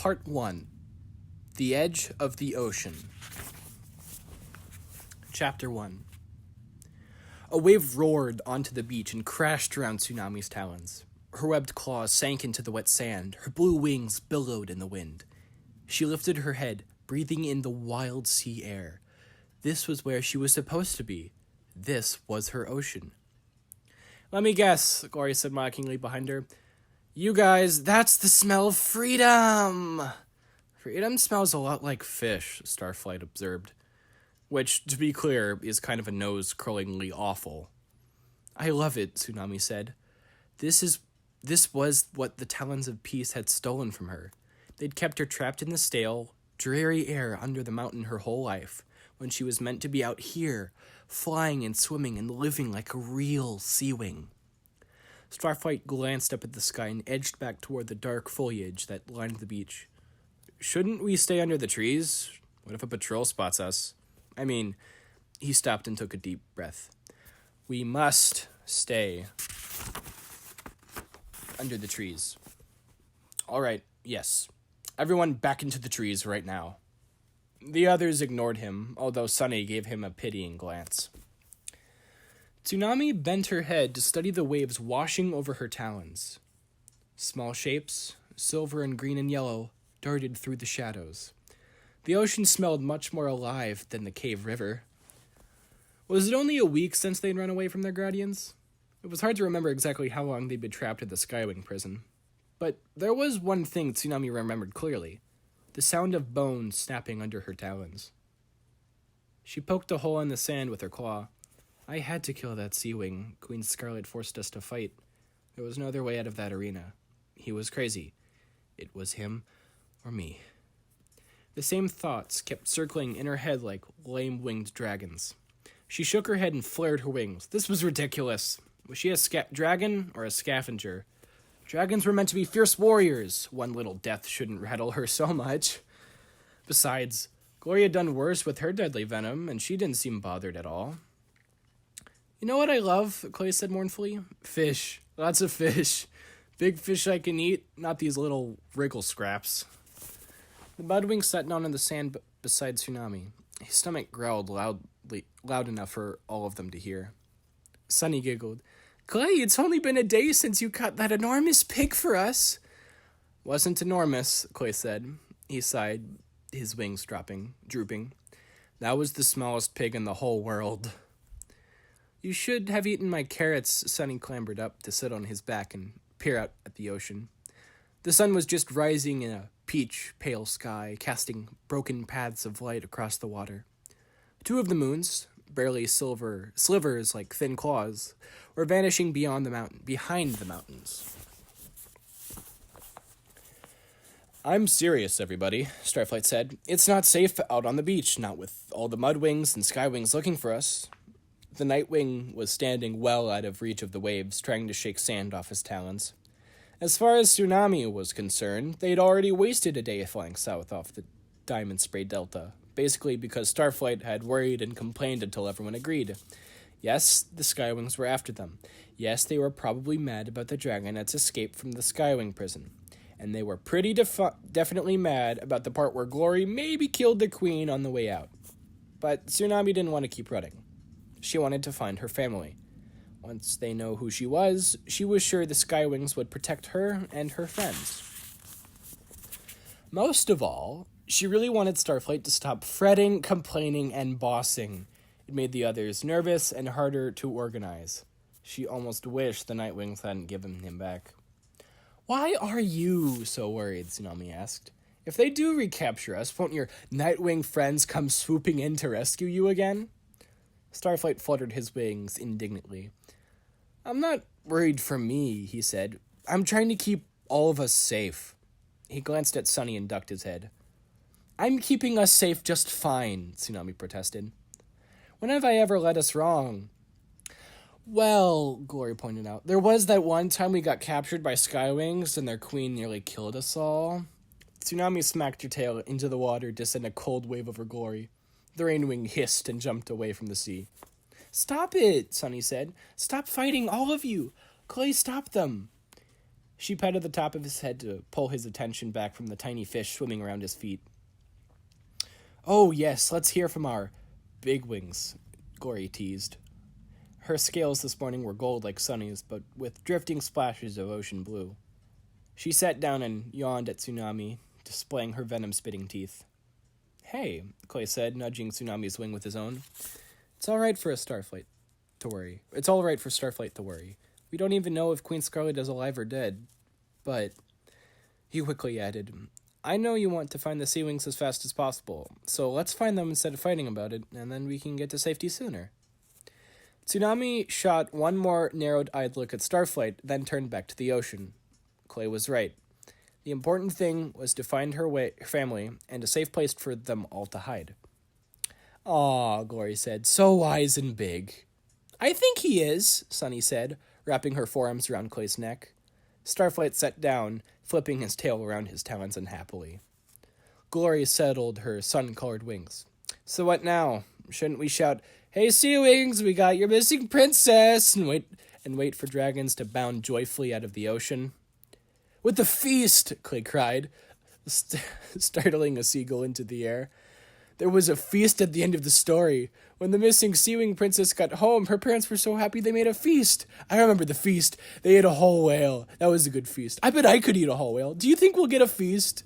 Part 1. The Edge of the Ocean. Chapter 1. A wave roared onto the beach and crashed around Tsunami's talons. Her webbed claws sank into the wet sand. Her blue wings billowed in the wind. She lifted her head, breathing in the wild sea air. This was where she was supposed to be. This was her ocean. "Let me guess," Gloria said mockingly behind her. "You guys, that's the smell of freedom!" "Freedom smells a lot like fish," Starflight observed. Which, to be clear, is kind of a nose-curlingly awful. "I love it," Tsunami said. This was what the Talons of Peace had stolen from her. They'd kept her trapped in the stale, dreary air under the mountain her whole life, when she was meant to be out here, flying and swimming and living like a real sea-wing. Starflight glanced up at the sky and edged back toward the dark foliage that lined the beach. "Shouldn't we stay under the trees? What if a patrol spots us? He stopped and took a deep breath. "We must stay under the trees." "All right, yes. Everyone back into the trees right now." The others ignored him, although Sunny gave him a pitying glance. Tsunami bent her head to study the waves washing over her talons. Small shapes, silver and green and yellow, darted through the shadows. The ocean smelled much more alive than the cave river. Was it only a week since they'd run away from their guardians? It was hard to remember exactly how long they'd been trapped at the Skywing prison. But there was one thing Tsunami remembered clearly: the sound of bones snapping under her talons. She poked a hole in the sand with her claw. "I had to kill that Sea-Wing. Queen Scarlet forced us to fight. There was no other way out of that arena. He was crazy. It was him or me." The same thoughts kept circling in her head like lame-winged dragons. She shook her head and flared her wings. This was ridiculous. Was she a dragon or a scavenger? Dragons were meant to be fierce warriors. One little death shouldn't rattle her so much. Besides, Gloria had done worse with her deadly venom, and she didn't seem bothered at all. "You know what I love?" Clay said mournfully. "Fish. Lots of fish. Big fish I can eat, not these little wriggle scraps." The Mudwing sat down on the sand beside Tsunami. His stomach growled loud enough for all of them to hear. Sunny giggled. "Clay, it's only been a day since you caught that enormous pig for us." "Wasn't enormous," Clay said. He sighed, his wings drooping. "That was the smallest pig in the whole world." "You should have eaten my carrots." Sunny clambered up to sit on his back and peer out at the ocean. The sun was just rising in a peach-pale sky, casting broken paths of light across the water. Two of the moons, barely silver slivers like thin claws, were vanishing behind the mountains. "I'm serious, everybody," Starflight said. "It's not safe out on the beach, not with all the Mudwings and Skywings looking for us." The Nightwing was standing well out of reach of the waves, trying to shake sand off his talons. As far as Tsunami was concerned, they'd already wasted a day flying south off the Diamond Spray Delta, basically because Starflight had worried and complained until everyone agreed. Yes, the Skywings were after them. Yes, they were probably mad about the Dragonette's escape from the Skywing prison. And they were pretty definitely mad about the part where Glory maybe killed the Queen on the way out. But Tsunami didn't want to keep running. She wanted to find her family. Once they know who she was sure the Skywings would protect her and her friends. Most of all, she really wanted Starflight to stop fretting, complaining, and bossing. It made the others nervous and harder to organize. She almost wished the Nightwings hadn't given him back. "Why are you so worried?" Tsunami asked. "If they do recapture us, won't your Nightwing friends come swooping in to rescue you again?" Starflight fluttered his wings indignantly. "I'm not worried for me," he said. "I'm trying to keep all of us safe." He glanced at Sunny and ducked his head. "I'm keeping us safe just fine," Tsunami protested. "When have I ever led us wrong?" "Well," Glory pointed out, "there was that one time we got captured by Skywings and their queen nearly killed us all." Tsunami smacked her tail into the water to send a cold wave over Glory. The Rainwing hissed and jumped away from the sea. "Stop it," Sunny said. "Stop fighting, all of you. Clay, stop them." She patted the top of his head to pull his attention back from the tiny fish swimming around his feet. "Oh, yes, let's hear from our big wings," Glory teased. Her scales this morning were gold like Sunny's, but with drifting splashes of ocean blue. She sat down and yawned at Tsunami, displaying her venom-spitting teeth. "Hey," Clay said, nudging Tsunami's wing with his own. It's all right for Starflight to worry. We don't even know if Queen Scarlet is alive or dead. But," he quickly added, "I know you want to find the Sea Wings as fast as possible, so let's find them instead of fighting about it, and then we can get to safety sooner." Tsunami shot one more narrowed-eyed look at Starflight, then turned back to the ocean. Clay was right. The important thing was to find her family and a safe place for them all to hide. "Aw," Glory said, "so wise and big." "I think he is," Sunny said, wrapping her forearms around Clay's neck. Starflight sat down, flipping his tail around his talons unhappily. Glory settled her sun-colored wings. "So what now? Shouldn't we shout, 'Hey, Sea Wings, we got your missing princess,' and wait for dragons to bound joyfully out of the ocean?" "With the feast!" Clay cried, startling a seagull into the air. "There was a feast at the end of the story. When the missing Sea Wing princess got home, her parents were so happy they made a feast. I remember the feast. They ate a whole whale. That was a good feast. I bet I could eat a whole whale. Do you think we'll get a feast?"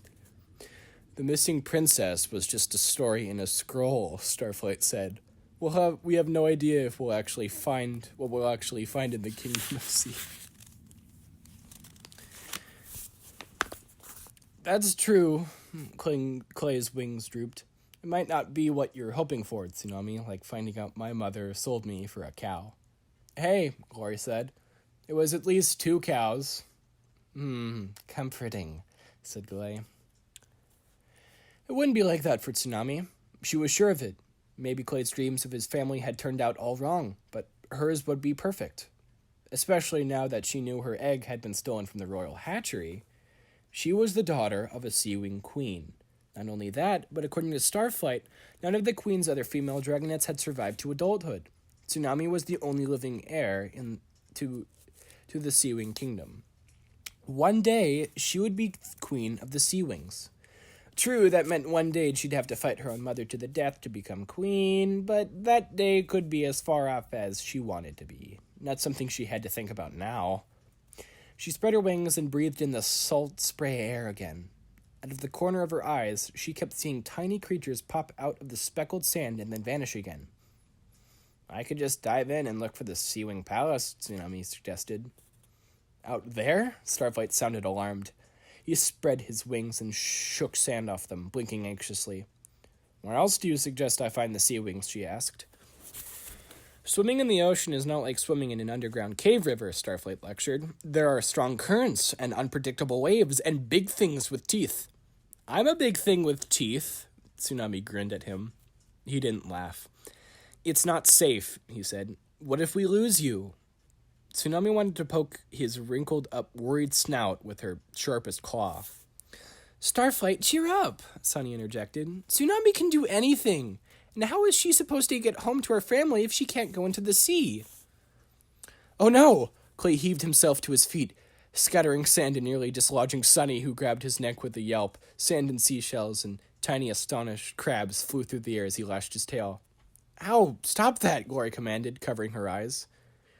"The missing princess was just a story in a scroll," Starflight said. We have no idea if we'll actually find what we'll actually find in the Kingdom of Sea." "That's true." Clay's wings drooped. "It might not be what you're hoping for, Tsunami, like finding out my mother sold me for a cow." "Hey," Glory said. "It was at least 2 cows. Comforting," said Clay. It wouldn't be like that for Tsunami. She was sure of it. Maybe Clay's dreams of his family had turned out all wrong, but hers would be perfect. Especially now that she knew her egg had been stolen from the royal hatchery. She was the daughter of a Sea Wing queen. Not only that, but according to Starflight, none of the queen's other female dragonets had survived to adulthood. Tsunami was the only living heir to the Sea Wing kingdom. One day, she would be queen of the Sea Wings. True, that meant one day she'd have to fight her own mother to the death to become queen, but that day could be as far off as she wanted to be. Not something she had to think about now. She spread her wings and breathed in the salt spray air again. Out of the corner of her eyes, she kept seeing tiny creatures pop out of the speckled sand and then vanish again. "I could just dive in and look for the Sea Wing Palace," Tsunami suggested. "Out there?" Starflight sounded alarmed. He spread his wings and shook sand off them, blinking anxiously. "Where else do you suggest I find the Sea Wings?" she asked. "Swimming in the ocean is not like swimming in an underground cave river," Starflight lectured. "There are strong currents and unpredictable waves and big things with teeth." "I'm a big thing with teeth," Tsunami grinned at him. He didn't laugh. "It's not safe," he said. "What if we lose you?" Tsunami wanted to poke his wrinkled-up, worried snout with her sharpest claw. "Starflight, cheer up," Sunny interjected. "Tsunami can do anything. And how is she supposed to get home to her family if she can't go into the sea?" "Oh no!" Clay heaved himself to his feet, scattering sand and nearly dislodging Sunny, who grabbed his neck with a yelp. Sand and seashells and tiny astonished crabs flew through the air as he lashed his tail. "Ow, stop that," Glory commanded, covering her eyes.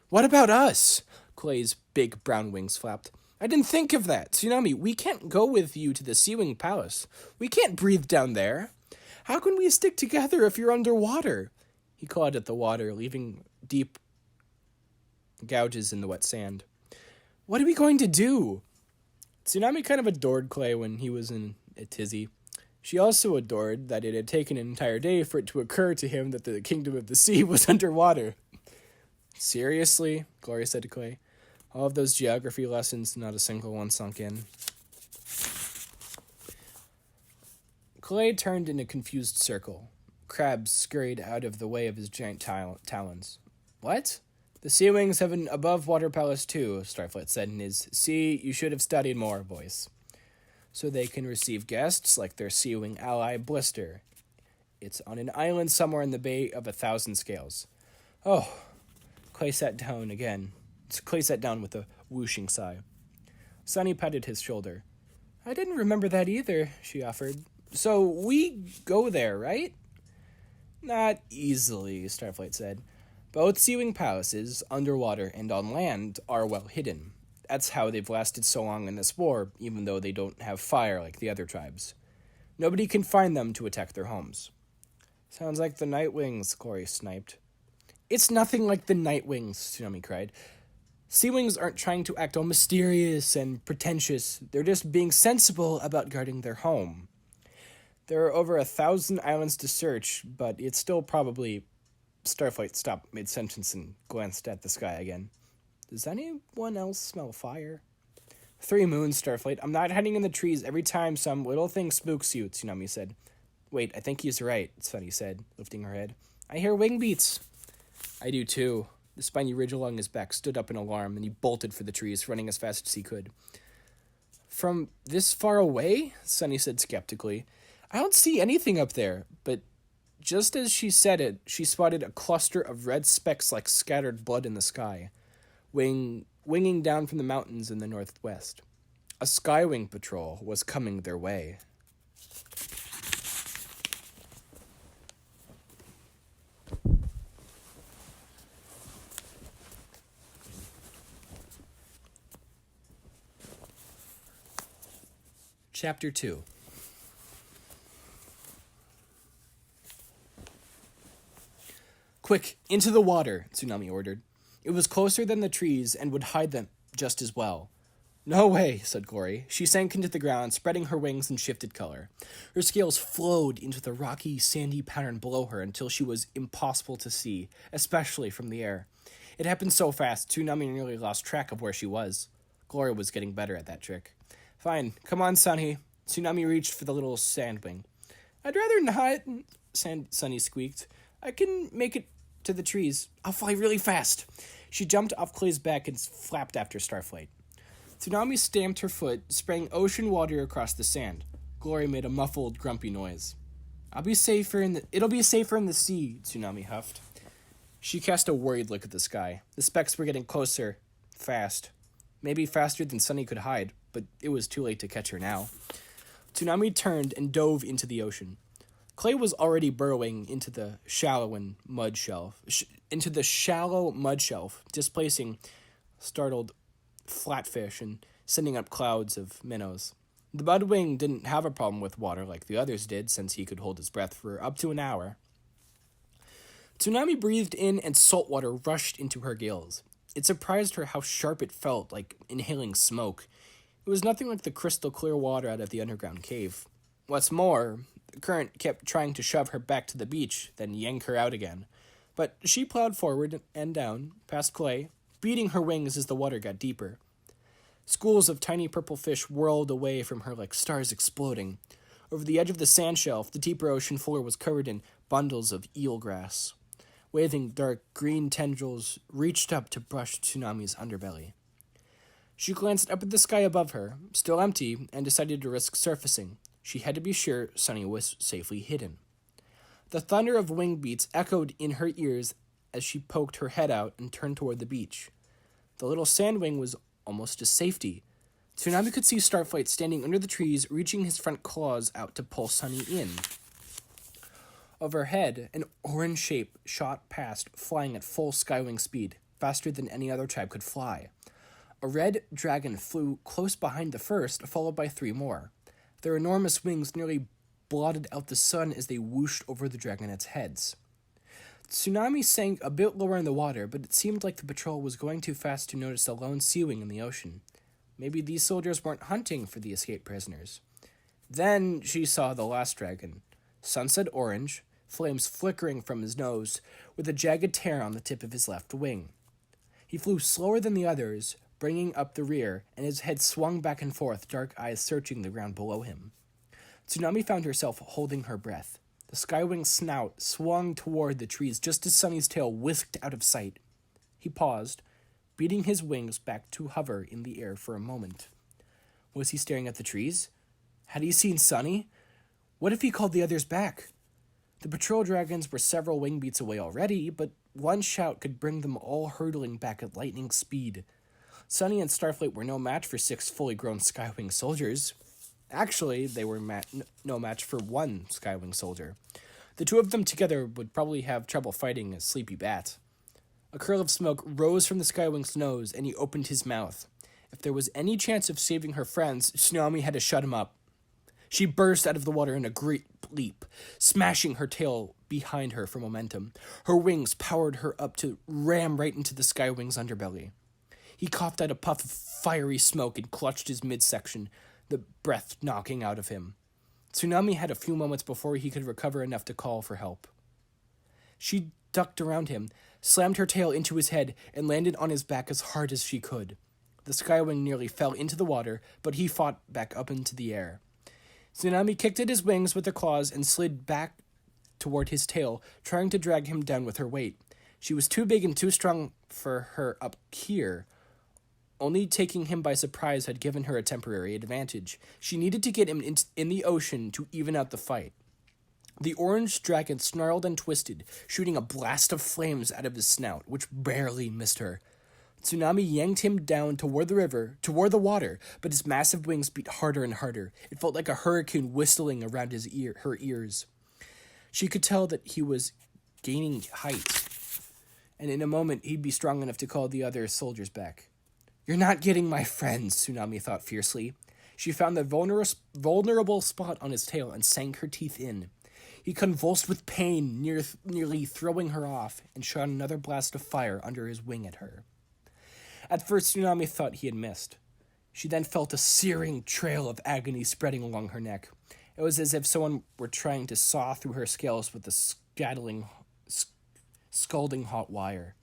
"What about us?" Clay's big brown wings flapped. "I didn't think of that. Tsunami, we can't go with you to the Sea Wing Palace. We can't breathe down there. How can we stick together if you're underwater?" He clawed at the water, leaving deep gouges in the wet sand. "What are we going to do?" Tsunami kind of adored Clay when he was in a tizzy. She also adored that it had taken an entire day for it to occur to him that the Kingdom of the Sea was underwater. "Seriously?" Gloria said to Clay. "All of those geography lessons, not a single one sunk in." Clay turned in a confused circle. Crabs scurried out of the way of his giant talons. "What?" "The Sea Wings have an above-water palace too," Starflight said in his "See, you should have studied more" voice. "So they can receive guests like their Sea Wing ally, Blister. It's on an island somewhere in the Bay of 1,000 Scales." "Oh." Clay sat down with a whooshing sigh. Sunny patted his shoulder. I didn't remember that either, she offered. So we go there, right? Not easily, Starflight said. Both Sea-Wing palaces, underwater and on land, are well hidden. That's how they've lasted so long in this war, even though they don't have fire like the other tribes. Nobody can find them to attack their homes. Sounds like the Nightwings, Glory sniped. It's nothing like the Nightwings, Tsunami cried. Sea-Wings aren't trying to act all mysterious and pretentious. They're just being sensible about guarding their home. There are over 1,000 islands to search, but it's still probably... Starflight stopped mid-sentence and glanced at the sky again. Does anyone else smell fire? 3 moons, Starflight. I'm not hiding in the trees every time some little thing spooks you, Tsunami said. Wait, I think he's right, Sunny said, lifting her head. I hear wing beats. I do too. The spiny ridge along his back stood up in alarm, and he bolted for the trees, running as fast as he could. From this far away? Sunny said skeptically. I don't see anything up there, but just as she said it, she spotted a cluster of red specks like scattered blood in the sky, winging down from the mountains in the northwest. A Skywing patrol was coming their way. Chapter 2. Quick, into the water, Tsunami ordered. It was closer than the trees and would hide them just as well. No way, said Glory. She sank into the ground, spreading her wings and shifted color. Her scales flowed into the rocky, sandy pattern below her until she was impossible to see, especially from the air. It happened so fast, Tsunami nearly lost track of where she was. Glory was getting better at that trick. Fine, come on, Sunny. Tsunami reached for the little sandwing. I'd rather not, Sunny squeaked. I can make it to the trees. I'll fly really fast. She jumped off Clay's back and flapped after Starflight. Tsunami stamped her foot, spraying ocean water across the sand. Glory made a muffled, grumpy noise. It'll be safer in the sea, Tsunami huffed. She cast a worried look at the sky. The specks were getting closer, fast. Maybe faster than Sunny could hide, but it was too late to catch her now. Tsunami turned and dove into the ocean. Clay was already burrowing into the shallow mud shelf, displacing startled flatfish and sending up clouds of minnows. The Budwing didn't have a problem with water like the others did, since he could hold his breath for up to an hour. Tsunami breathed in and salt water rushed into her gills. It surprised her how sharp it felt, like inhaling smoke. It was nothing like the crystal clear water out of the underground cave. What's more, the current kept trying to shove her back to the beach, then yank her out again. But she plowed forward and down, past Clay, beating her wings as the water got deeper. Schools of tiny purple fish whirled away from her like stars exploding. Over the edge of the sand shelf, the deeper ocean floor was covered in bundles of eelgrass. Waving dark green tendrils reached up to brush Tsunami's underbelly. She glanced up at the sky above her, still empty, and decided to risk surfacing. She had to be sure Sunny was safely hidden. The thunder of wing beats echoed in her ears as she poked her head out and turned toward the beach. The little sandwing was almost to safety. Tsunami could see Starflight standing under the trees, reaching his front claws out to pull Sunny in. Overhead, an orange shape shot past, flying at full skywing speed, faster than any other tribe could fly. A red dragon flew close behind the first, followed by 3 more. Their enormous wings nearly blotted out the sun as they whooshed over the dragonette's heads. Tsunami sank a bit lower in the water, but it seemed like the patrol was going too fast to notice a lone Sea-Wing in the ocean. Maybe these soldiers weren't hunting for the escaped prisoners. Then she saw the last dragon, sunset orange, flames flickering from his nose, with a jagged tear on the tip of his left wing. He flew slower than the others, bringing up the rear, and his head swung back and forth, dark eyes searching the ground below him. Tsunami found herself holding her breath. The Skywing's snout swung toward the trees just as Sunny's tail whisked out of sight. He paused, beating his wings back to hover in the air for a moment. Was he staring at the trees? Had he seen Sunny? What if he called the others back? The patrol dragons were several wing beats away already, but one shout could bring them all hurtling back at lightning speed. Sunny and Starflight were no match for 6 fully grown Skywing soldiers. Actually, they were no match for 1 Skywing soldier. The 2 of them together would probably have trouble fighting a sleepy bat. A curl of smoke rose from the Skywing's nose, and he opened his mouth. If there was any chance of saving her friends, Tsunami had to shut him up. She burst out of the water in a great leap, smashing her tail behind her for momentum. Her wings powered her up to ram right into the Skywing's underbelly. He coughed out a puff of fiery smoke and clutched his midsection, the breath knocking out of him. Tsunami had a few moments before he could recover enough to call for help. She ducked around him, slammed her tail into his head, and landed on his back as hard as she could. The Skywing nearly fell into the water, but he fought back up into the air. Tsunami kicked at his wings with her claws and slid back toward his tail, trying to drag him down with her weight. She was too big and too strong for her up here. Only taking him by surprise had given her a temporary advantage. She needed to get him in the ocean to even out the fight. The orange dragon snarled and twisted, shooting a blast of flames out of his snout, which barely missed her. Tsunami yanked him down toward the water, but his massive wings beat harder and harder. It felt like a hurricane whistling around her ears. She could tell that he was gaining height, and in a moment he'd be strong enough to call the other soldiers back. "You're not getting my friends," Tsunami thought fiercely. She found the vulnerable spot on his tail and sank her teeth in. He convulsed with pain, nearly throwing her off, and shot another blast of fire under his wing at her. At first, Tsunami thought he had missed. She then felt a searing trail of agony spreading along her neck. It was as if someone were trying to saw through her scales with a scalding hot wire.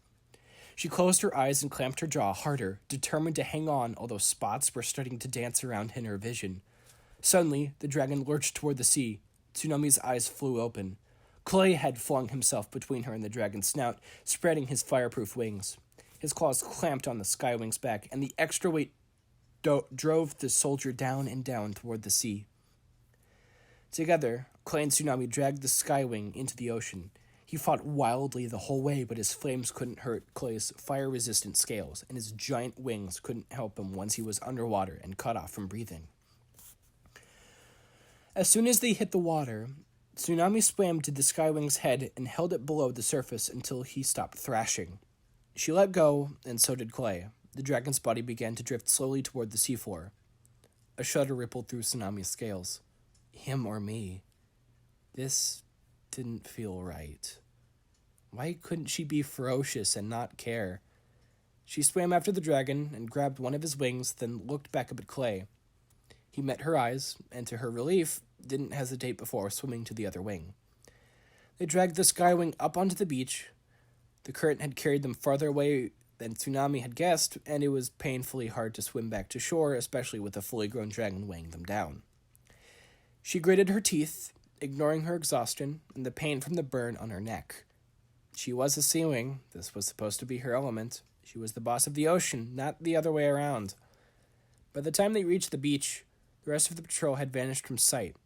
She closed her eyes and clamped her jaw harder, determined to hang on, although spots were starting to dance around in her vision. Suddenly, the dragon lurched toward the sea. Tsunami's eyes flew open. Clay had flung himself between her and the dragon's snout, spreading his fireproof wings. His claws clamped on the Skywing's back, and the extra weight drove the soldier down and down toward the sea. Together, Clay and Tsunami dragged the Skywing into the ocean. He fought wildly the whole way, but his flames couldn't hurt Clay's fire-resistant scales, and his giant wings couldn't help him once he was underwater and cut off from breathing. As soon as they hit the water, Tsunami swam to the Skywing's head and held it below the surface until he stopped thrashing. She let go, and so did Clay. The dragon's body began to drift slowly toward the seafloor. A shudder rippled through Tsunami's scales. Him or me? This didn't feel right. Why couldn't she be ferocious and not care? She swam after the dragon and grabbed one of his wings, then looked back up at Clay. He met her eyes, and to her relief, didn't hesitate before swimming to the other wing. They dragged the Skywing up onto the beach. The current had carried them farther away than Tsunami had guessed, and it was painfully hard to swim back to shore, especially with a fully grown dragon weighing them down. She gritted her teeth, ignoring her exhaustion and the pain from the burn on her neck. She was a seawing. This was supposed to be her element. She was the boss of the ocean, not the other way around. By the time they reached the beach, the rest of the patrol had vanished from sight.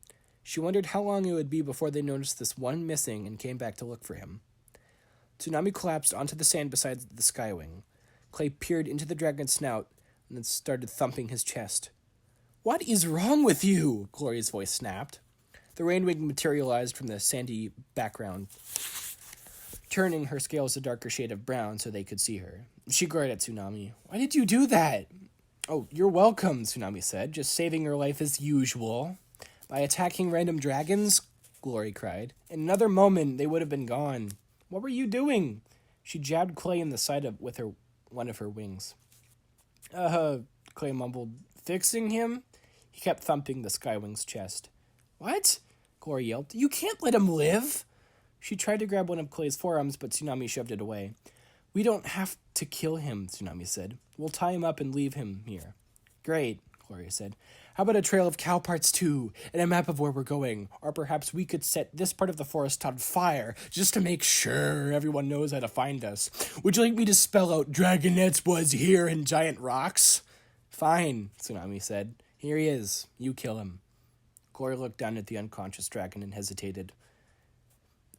She wondered how long it would be before they noticed this one missing and came back to look for him. Tsunami collapsed onto the sand beside the Skywing. Clay peered into the dragon's snout and then started thumping his chest. "What is wrong with you?" Gloria's voice snapped. The rainwing materialized from the sandy background, turning her scales a darker shade of brown so they could see her. She glared at Tsunami. "Why did you do that?" "Oh, you're welcome," Tsunami said, "just saving your life as usual." "By attacking random dragons?" Glory cried. "In another moment, they would have been gone." "What were you doing?" She jabbed Clay in the side with one of her wings. Clay mumbled. "Fixing him?" He kept thumping the Skywing's chest. "What?" Glory yelped. "You can't let him live!" She tried to grab one of Clay's forearms, but Tsunami shoved it away. "We don't have to kill him," Tsunami said. "We'll tie him up and leave him here." "Great," Gloria said. "How about a trail of cow parts too, and a map of where we're going? Or perhaps we could set this part of the forest on fire, just to make sure everyone knows how to find us. Would you like me to spell out Dragonette's was here in giant rocks?" "Fine," Tsunami said. "Here he is. You kill him." Gloria looked down at the unconscious dragon and hesitated.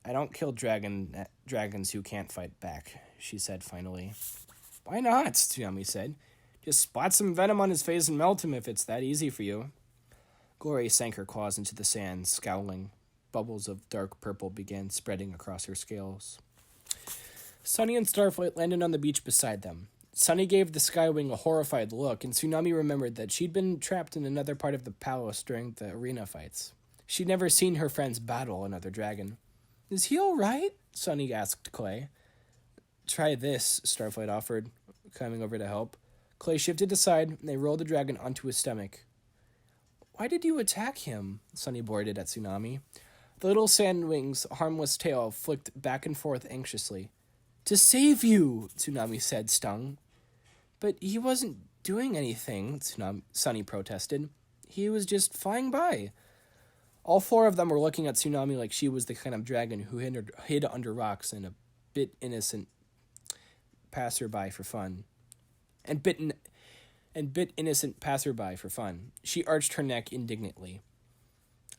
"I don't kill dragons who can't fight back," she said finally. "Why not?" Tsunami said. Just spot some venom on his face and melt him if it's that easy for you. Glory sank her claws into the sand, scowling. Bubbles of dark purple began spreading across her scales. Sunny and Starflight landed on the beach beside them. Sunny gave the Skywing a horrified look, and Tsunami remembered that she'd been trapped in another part of the palace during the arena fights. She'd never seen her friends battle another dragon. "Is he all right?" Sunny asked Clay. "Try this," Starflight offered, coming over to help. Clay shifted aside, and they rolled the dragon onto his stomach. "Why did you attack him?" Sunny boarded at Tsunami. The little sandwing's harmless tail flicked back and forth anxiously. "To save you," Tsunami said, stung. "But he wasn't doing anything," Sunny protested. "He was just flying by." All four of them were looking at Tsunami like she was the kind of dragon who hid under rocks and bit innocent passerby for fun. She arched her neck indignantly.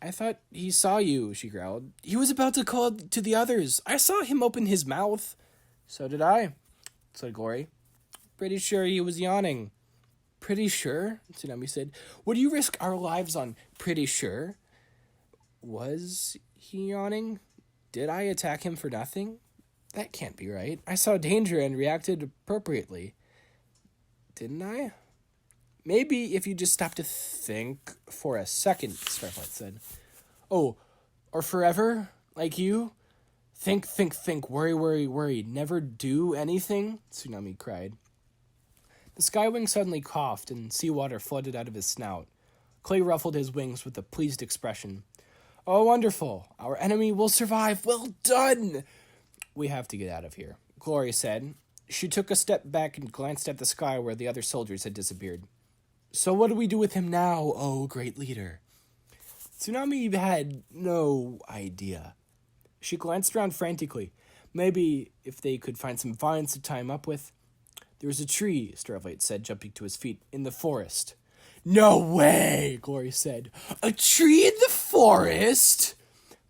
"I thought he saw you," she growled. "He was about to call to the others. I saw him open his mouth." "So did I," said Glory. "Pretty sure he was yawning." "Pretty sure?" Tsunami said. "Would you risk our lives on pretty sure?" Was he yawning? Did I attack him for nothing? That can't be right. I saw danger and reacted appropriately. Didn't I? "Maybe if you just stop to think for a second," Starflight said. "Oh, or forever? Like you? Think, worry, never do anything?" Tsunami cried. The Skywing suddenly coughed, and seawater flooded out of his snout. Clay ruffled his wings with a pleased expression. "Oh, wonderful. Our enemy will survive. Well done!" "We have to get out of here," Glory said. She took a step back and glanced at the sky where the other soldiers had disappeared. "So what do we do with him now, oh great leader?" Tsunami had no idea. She glanced around frantically. Maybe if they could find some vines to tie him up with. "There was a tree," Starlight said, jumping to his feet, "in the forest." "No way," Glory said. "A tree in the forest?"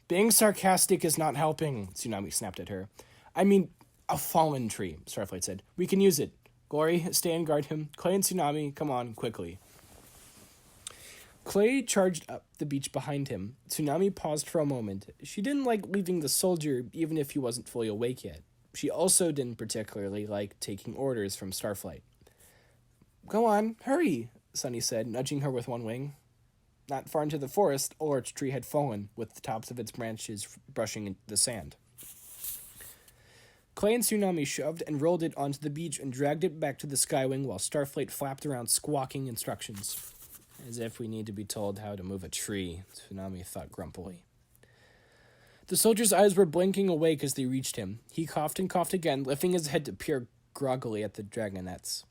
"Being sarcastic is not helping," Tsunami snapped at her. "I mean, a fallen tree," Starflight said. "We can use it. Glory, stay and guard him. Clay and Tsunami, come on, quickly." Clay charged up the beach behind him. Tsunami paused for a moment. She didn't like leaving the soldier, even if he wasn't fully awake yet. She also didn't particularly like taking orders from Starflight. "Go on, hurry," Sunny said, nudging her with one wing. Not far into the forest, a large tree had fallen, with the tops of its branches brushing the sand. Clay and Tsunami shoved and rolled it onto the beach and dragged it back to the Skywing while Starflight flapped around squawking instructions. "As if we need to be told how to move a tree," Tsunami thought grumpily. The soldier's eyes were blinking awake as they reached him. He coughed and coughed again, lifting his head to peer groggily at the dragonettes.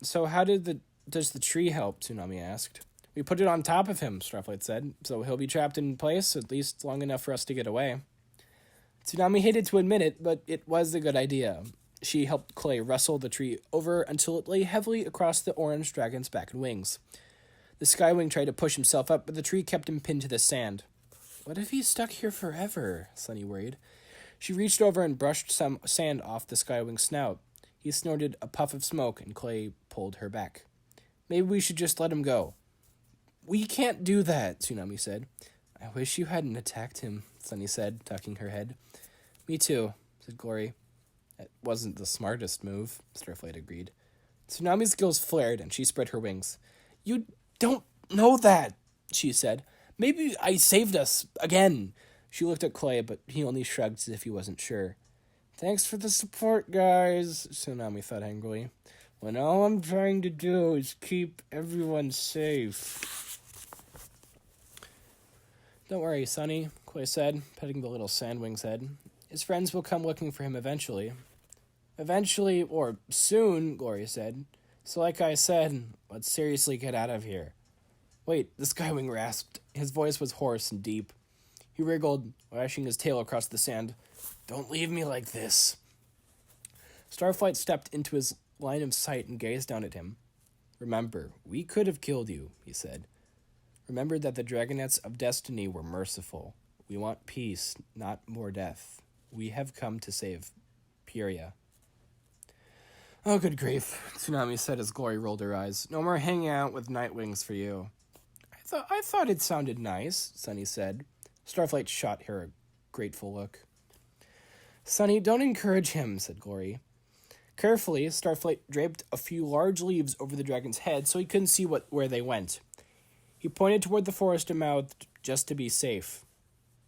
"So how does the tree help?" Tsunami asked. "We put it on top of him," Starflight said, "so he'll be trapped in place, at least long enough for us to get away." Tsunami hated to admit it, but it was a good idea. She helped Clay wrestle the tree over until it lay heavily across the orange dragon's back and wings. The Skywing tried to push himself up, but the tree kept him pinned to the sand. "What if he's stuck here forever?" Sunny worried. She reached over and brushed some sand off the Skywing's snout. He snorted a puff of smoke, and Clay pulled her back. "Maybe we should just let him go." "We can't do that," Tsunami said. "I wish you hadn't attacked him," Sunny said, tucking her head. "Me too," said Glory. "It wasn't the smartest move," Starflight agreed. Tsunami's gills flared, and she spread her wings. "You don't know that," she said. "Maybe I saved us again." She looked at Clay, but he only shrugged as if he wasn't sure. "Thanks for the support, guys," Tsunami thought angrily, "when all I'm trying to do is keep everyone safe." "Don't worry, Sunny," Clay said, petting the little sandwing's head. "His friends will come looking for him eventually." "Eventually, or soon," Gloria said. "So like I said, let's seriously get out of here." "Wait," the Skywing rasped. His voice was hoarse and deep. He wriggled, lashing his tail across the sand. "Don't leave me like this." Starflight stepped into his line of sight and gazed down at him. "Remember, we could have killed you," he said. "Remember that the Dragonettes of Destiny were merciful. We want peace, not more death. We have come to save Puria." Oh, good grief, Tsunami said as Glory rolled her eyes. No more hanging out with Nightwings for you. I thought it sounded nice, Sunny said. Starflight shot her a grateful look. Sunny, don't encourage him, said Glory. Carefully, Starflight draped a few large leaves over the dragon's head so he couldn't see where they went. He pointed toward the forest and mouthed, just to be safe.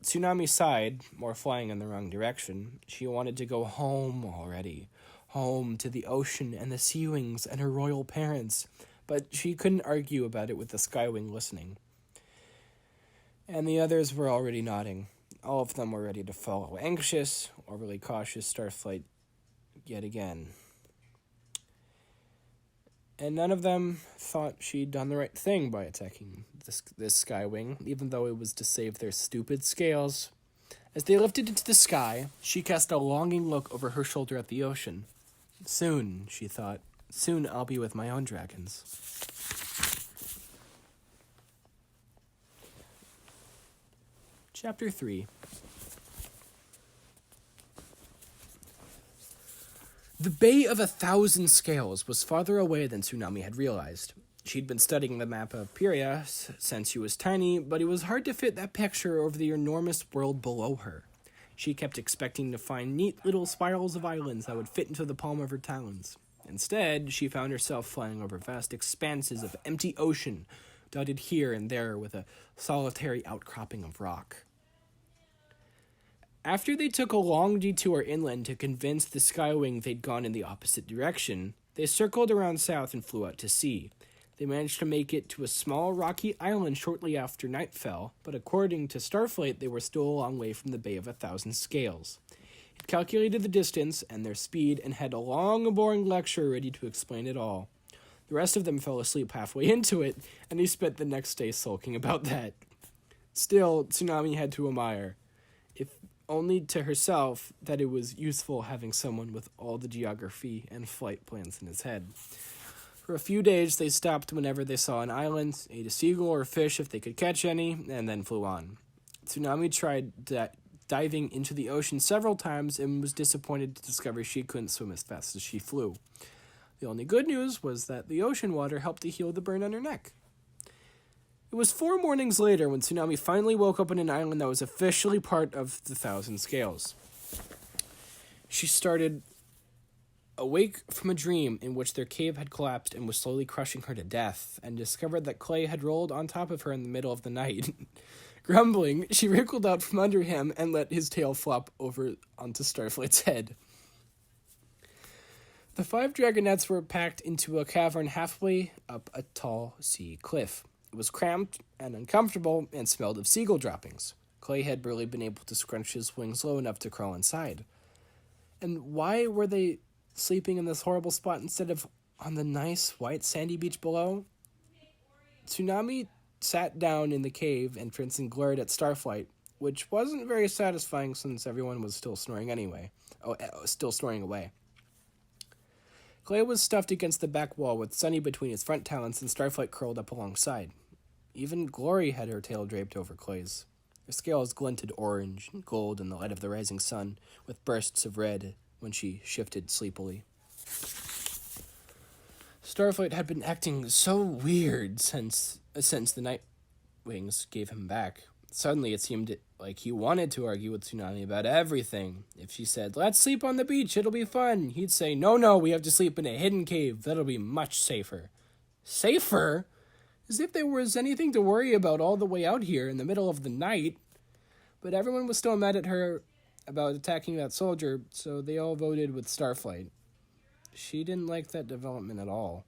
Tsunami sighed, more flying in the wrong direction. She wanted to go home already. Home to the ocean and the sea wings and her royal parents. But she couldn't argue about it with the Skywing listening. And the others were already nodding. All of them were ready to follow. Anxious, overly cautious Starflight yet again. And none of them thought she'd done the right thing by attacking this Skywing, even though it was to save their stupid scales. As they lifted into the sky, she cast a longing look over her shoulder at the ocean. Soon, she thought, soon I'll be with my own dragons. Chapter 3. The Bay of 1,000 Scales was farther away than Tsunami had realized. She'd been studying the map of Pyria since she was tiny, but it was hard to fit that picture over the enormous world below her. She kept expecting to find neat little spirals of islands that would fit into the palm of her talons. Instead, she found herself flying over vast expanses of empty ocean, dotted here and there with a solitary outcropping of rock. After they took a long detour inland to convince the Skywing they'd gone in the opposite direction, they circled around south and flew out to sea. They managed to make it to a small rocky island shortly after night fell, but according to Starflight, they were still a long way from the Bay of 1,000 Scales. It calculated the distance and their speed and had a long and boring lecture ready to explain it all. The rest of them fell asleep halfway into it, and they spent the next day sulking about that. Still, Tsunami had to admire, if only to herself, that it was useful having someone with all the geography and flight plans in his head. For a few days, they stopped whenever they saw an island, ate a seagull or fish if they could catch any, and then flew on. Tsunami tried diving into the ocean several times and was disappointed to discover she couldn't swim as fast as she flew. The only good news was that the ocean water helped to heal the burn on her neck. It was 4 mornings later when Tsunami finally woke up on an island that was officially part of the 1,000 Scales. She started awake from a dream in which their cave had collapsed and was slowly crushing her to death, and discovered that Clay had rolled on top of her in the middle of the night. Grumbling, she wriggled out from under him and let his tail flop over onto Starflight's head. The 5 dragonettes were packed into a cavern halfway up a tall sea cliff. It was cramped and uncomfortable and smelled of seagull droppings. Clay had barely been able to scrunch his wings low enough to crawl inside. And why were they sleeping in this horrible spot instead of on the nice white sandy beach below? Tsunami sat down in the cave entrance and glared at Starflight, which wasn't very satisfying since everyone was still snoring away. Clay was stuffed against the back wall with Sunny between his front talons and Starflight curled up alongside. Even Glory had her tail draped over Clay's. Her scales glinted orange and gold in the light of the rising sun, with bursts of red when she shifted sleepily. Starflight had been acting so weird since the Nightwings gave him back. Suddenly it seemed like he wanted to argue with Tsunami about everything. If she said, "Let's sleep on the beach, it'll be fun," he'd say, No, we have to sleep in a hidden cave. That'll be much safer." Safer? As if there was anything to worry about all the way out here in the middle of the night. But everyone was still mad at her about attacking that soldier, so they all voted with Starflight. She didn't like that development at all.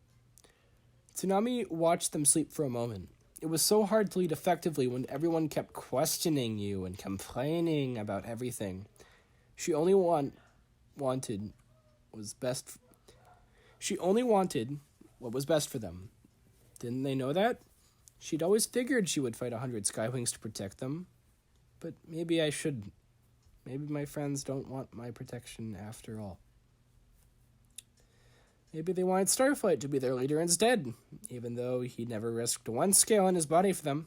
Tsunami watched them sleep for a moment. It was so hard to lead effectively when everyone kept questioning you and complaining about everything. She only wanted what was best for them. Didn't they know that? She'd always figured she would fight 100 Skywings to protect them. But maybe I shouldn't. Maybe my friends don't want my protection after all. Maybe they wanted Starflight to be their leader instead, even though he never risked one scale in his body for them.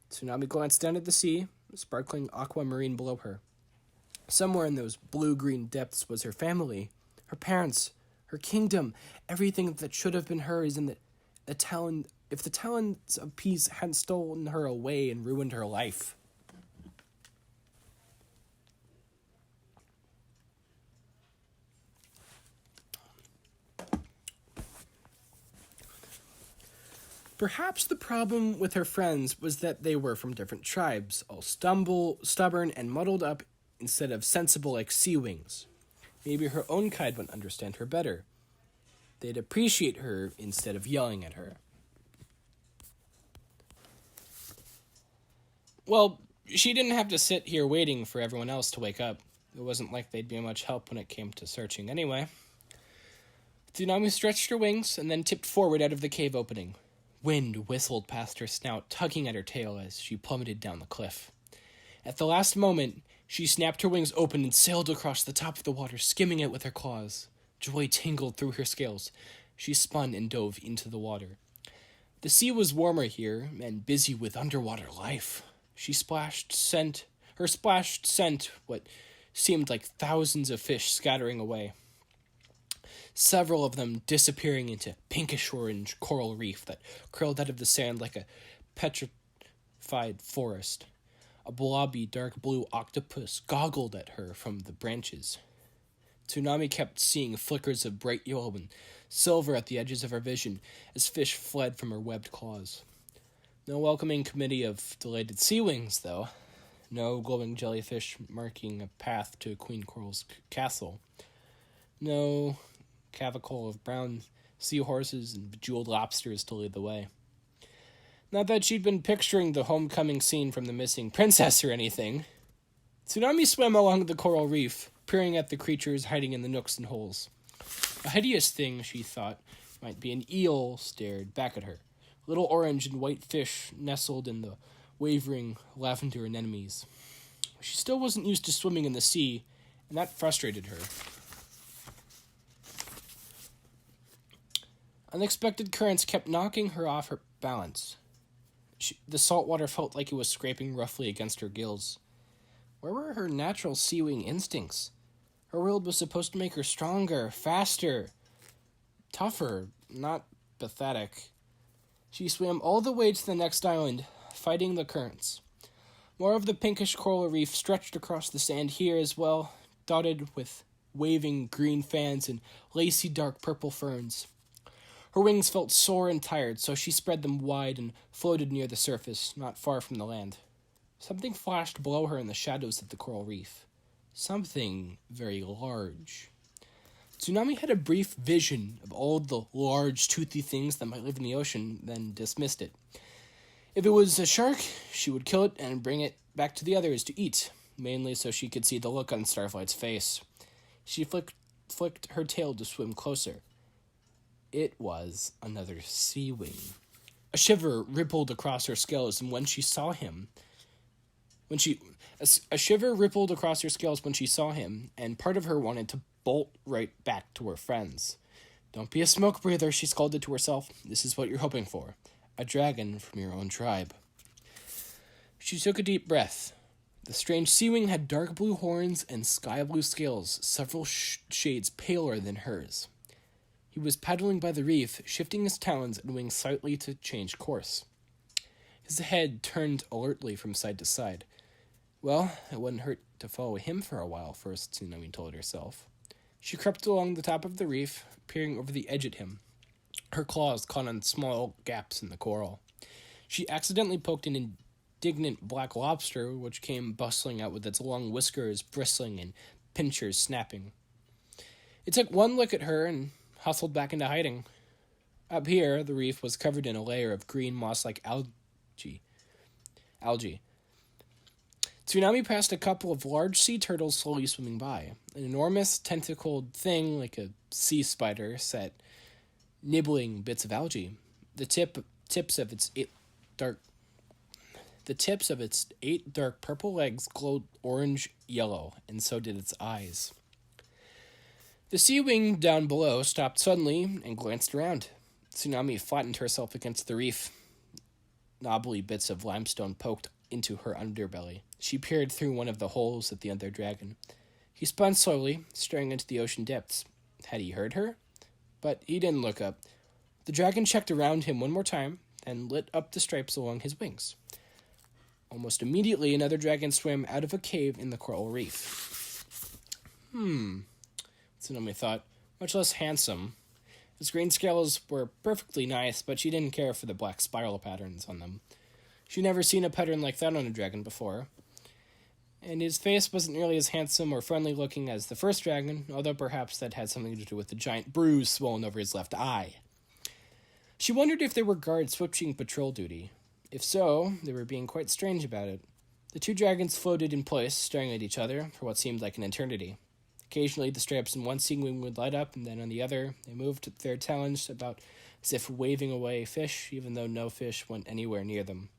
Tsunami glanced down at the sea, sparkling aquamarine below her. Somewhere in those blue-green depths was her family, her parents, Her kingdom, everything that should have been hers, and if the talons of peace hadn't stolen her away and ruined her life. Perhaps the problem with her friends was that they were from different tribes, all stubborn, and muddled up instead of sensible like sea wings. Maybe her own kind would understand her better. They'd appreciate her instead of yelling at her. Well, she didn't have to sit here waiting for everyone else to wake up. It wasn't like they'd be much help when it came to searching anyway. Tsunami stretched her wings and then tipped forward out of the cave opening. Wind whistled past her snout, tugging at her tail as she plummeted down the cliff. At the last moment, she snapped her wings open and sailed across the top of the water, skimming it with her claws. Joy tingled through her scales. She spun and dove into the water. The sea was warmer here and busy with underwater life. Her splash sent what seemed like thousands of fish scattering away. Several of them disappearing into pinkish-orange coral reef that curled out of the sand like a petrified forest. A blobby dark blue octopus goggled at her from the branches. Tsunami kept seeing flickers of bright yellow and silver at the edges of her vision as fish fled from her webbed claws. No welcoming committee of delighted sea wings, though. No glowing jellyfish marking a path to Queen Coral's castle. No cavacle of brown seahorses and bejeweled lobsters to lead the way. Not that she'd been picturing the homecoming scene from The Missing Princess or anything. Tsunami swam along the coral reef, peering at the creatures hiding in the nooks and holes. A hideous thing, she thought, might be an eel stared back at her. Little orange and white fish nestled in the wavering lavender anemones. She still wasn't used to swimming in the sea, and that frustrated her. Unexpected currents kept knocking her off her balance. The salt water felt like it was scraping roughly against her gills. Where were her natural sea-wing instincts? Her world was supposed to make her stronger, faster, tougher, not pathetic. She swam all the way to the next island, fighting the currents. More of the pinkish coral reef stretched across the sand here as well, dotted with waving green fans and lacy dark purple ferns. Her wings felt sore and tired, so she spread them wide and floated near the surface, not far from the land. Something flashed below her in the shadows of the coral reef. Something very large. Tsunami had a brief vision of all the large, toothy things that might live in the ocean, then dismissed it. If it was a shark, she would kill it and bring it back to the others to eat, mainly so she could see the look on Starflight's face. She flicked her tail to swim closer. It was another sea wing. A shiver rippled across her scales, and when she saw him, a shiver rippled across her scales when she saw him, and part of her wanted to bolt right back to her friends. "Don't be a smoke breather," she scolded to herself. "This is what you're hoping for. A dragon from your own tribe." She took a deep breath. The strange sea-wing had dark blue horns and sky blue scales, several shades paler than hers. He was paddling by the reef, shifting his talons and wings slightly to change course. His head turned alertly from side to side. Well, it wouldn't hurt to follow him for a while first, Tsunami told herself. She crept along the top of the reef, peering over the edge at him. Her claws caught on small gaps in the coral. She accidentally poked an indignant black lobster, which came bustling out with its long whiskers bristling and pincers snapping. It took one look at her and hustled back into hiding. Up here, the reef was covered in a layer of green moss-like algae. Tsunami passed a couple of large sea turtles slowly swimming by. An enormous tentacled thing, like a sea spider, sat nibbling bits of algae. The tips of its eight dark purple legs glowed orange-yellow, and so did its eyes. The sea wing down below stopped suddenly and glanced around. Tsunami flattened herself against the reef. Knobbly bits of limestone poked into her underbelly. She peered through one of the holes at the other dragon. He spun slowly, staring into the ocean depths. Had he heard her? but he didn't look up. The dragon checked around him one more time and lit up the stripes along his wings. Almost immediately, another dragon swam out of a cave in the coral reef. Tsunami thought, much less handsome. His green scales were perfectly nice, but she didn't care for the black spiral patterns on them. She'd never seen a pattern like that on a dragon before. And his face wasn't nearly as handsome or friendly looking as the first dragon, although perhaps that had something to do with the giant bruise swollen over his left eye. She wondered if there were guards switching patrol duty. If so, they were being quite strange about it. The two dragons floated in place, staring at each other for what seemed like an eternity. Occasionally, the stripes in one sea wing would light up, and then on the other, they moved their talons about as if waving away fish, even though no fish went anywhere near them.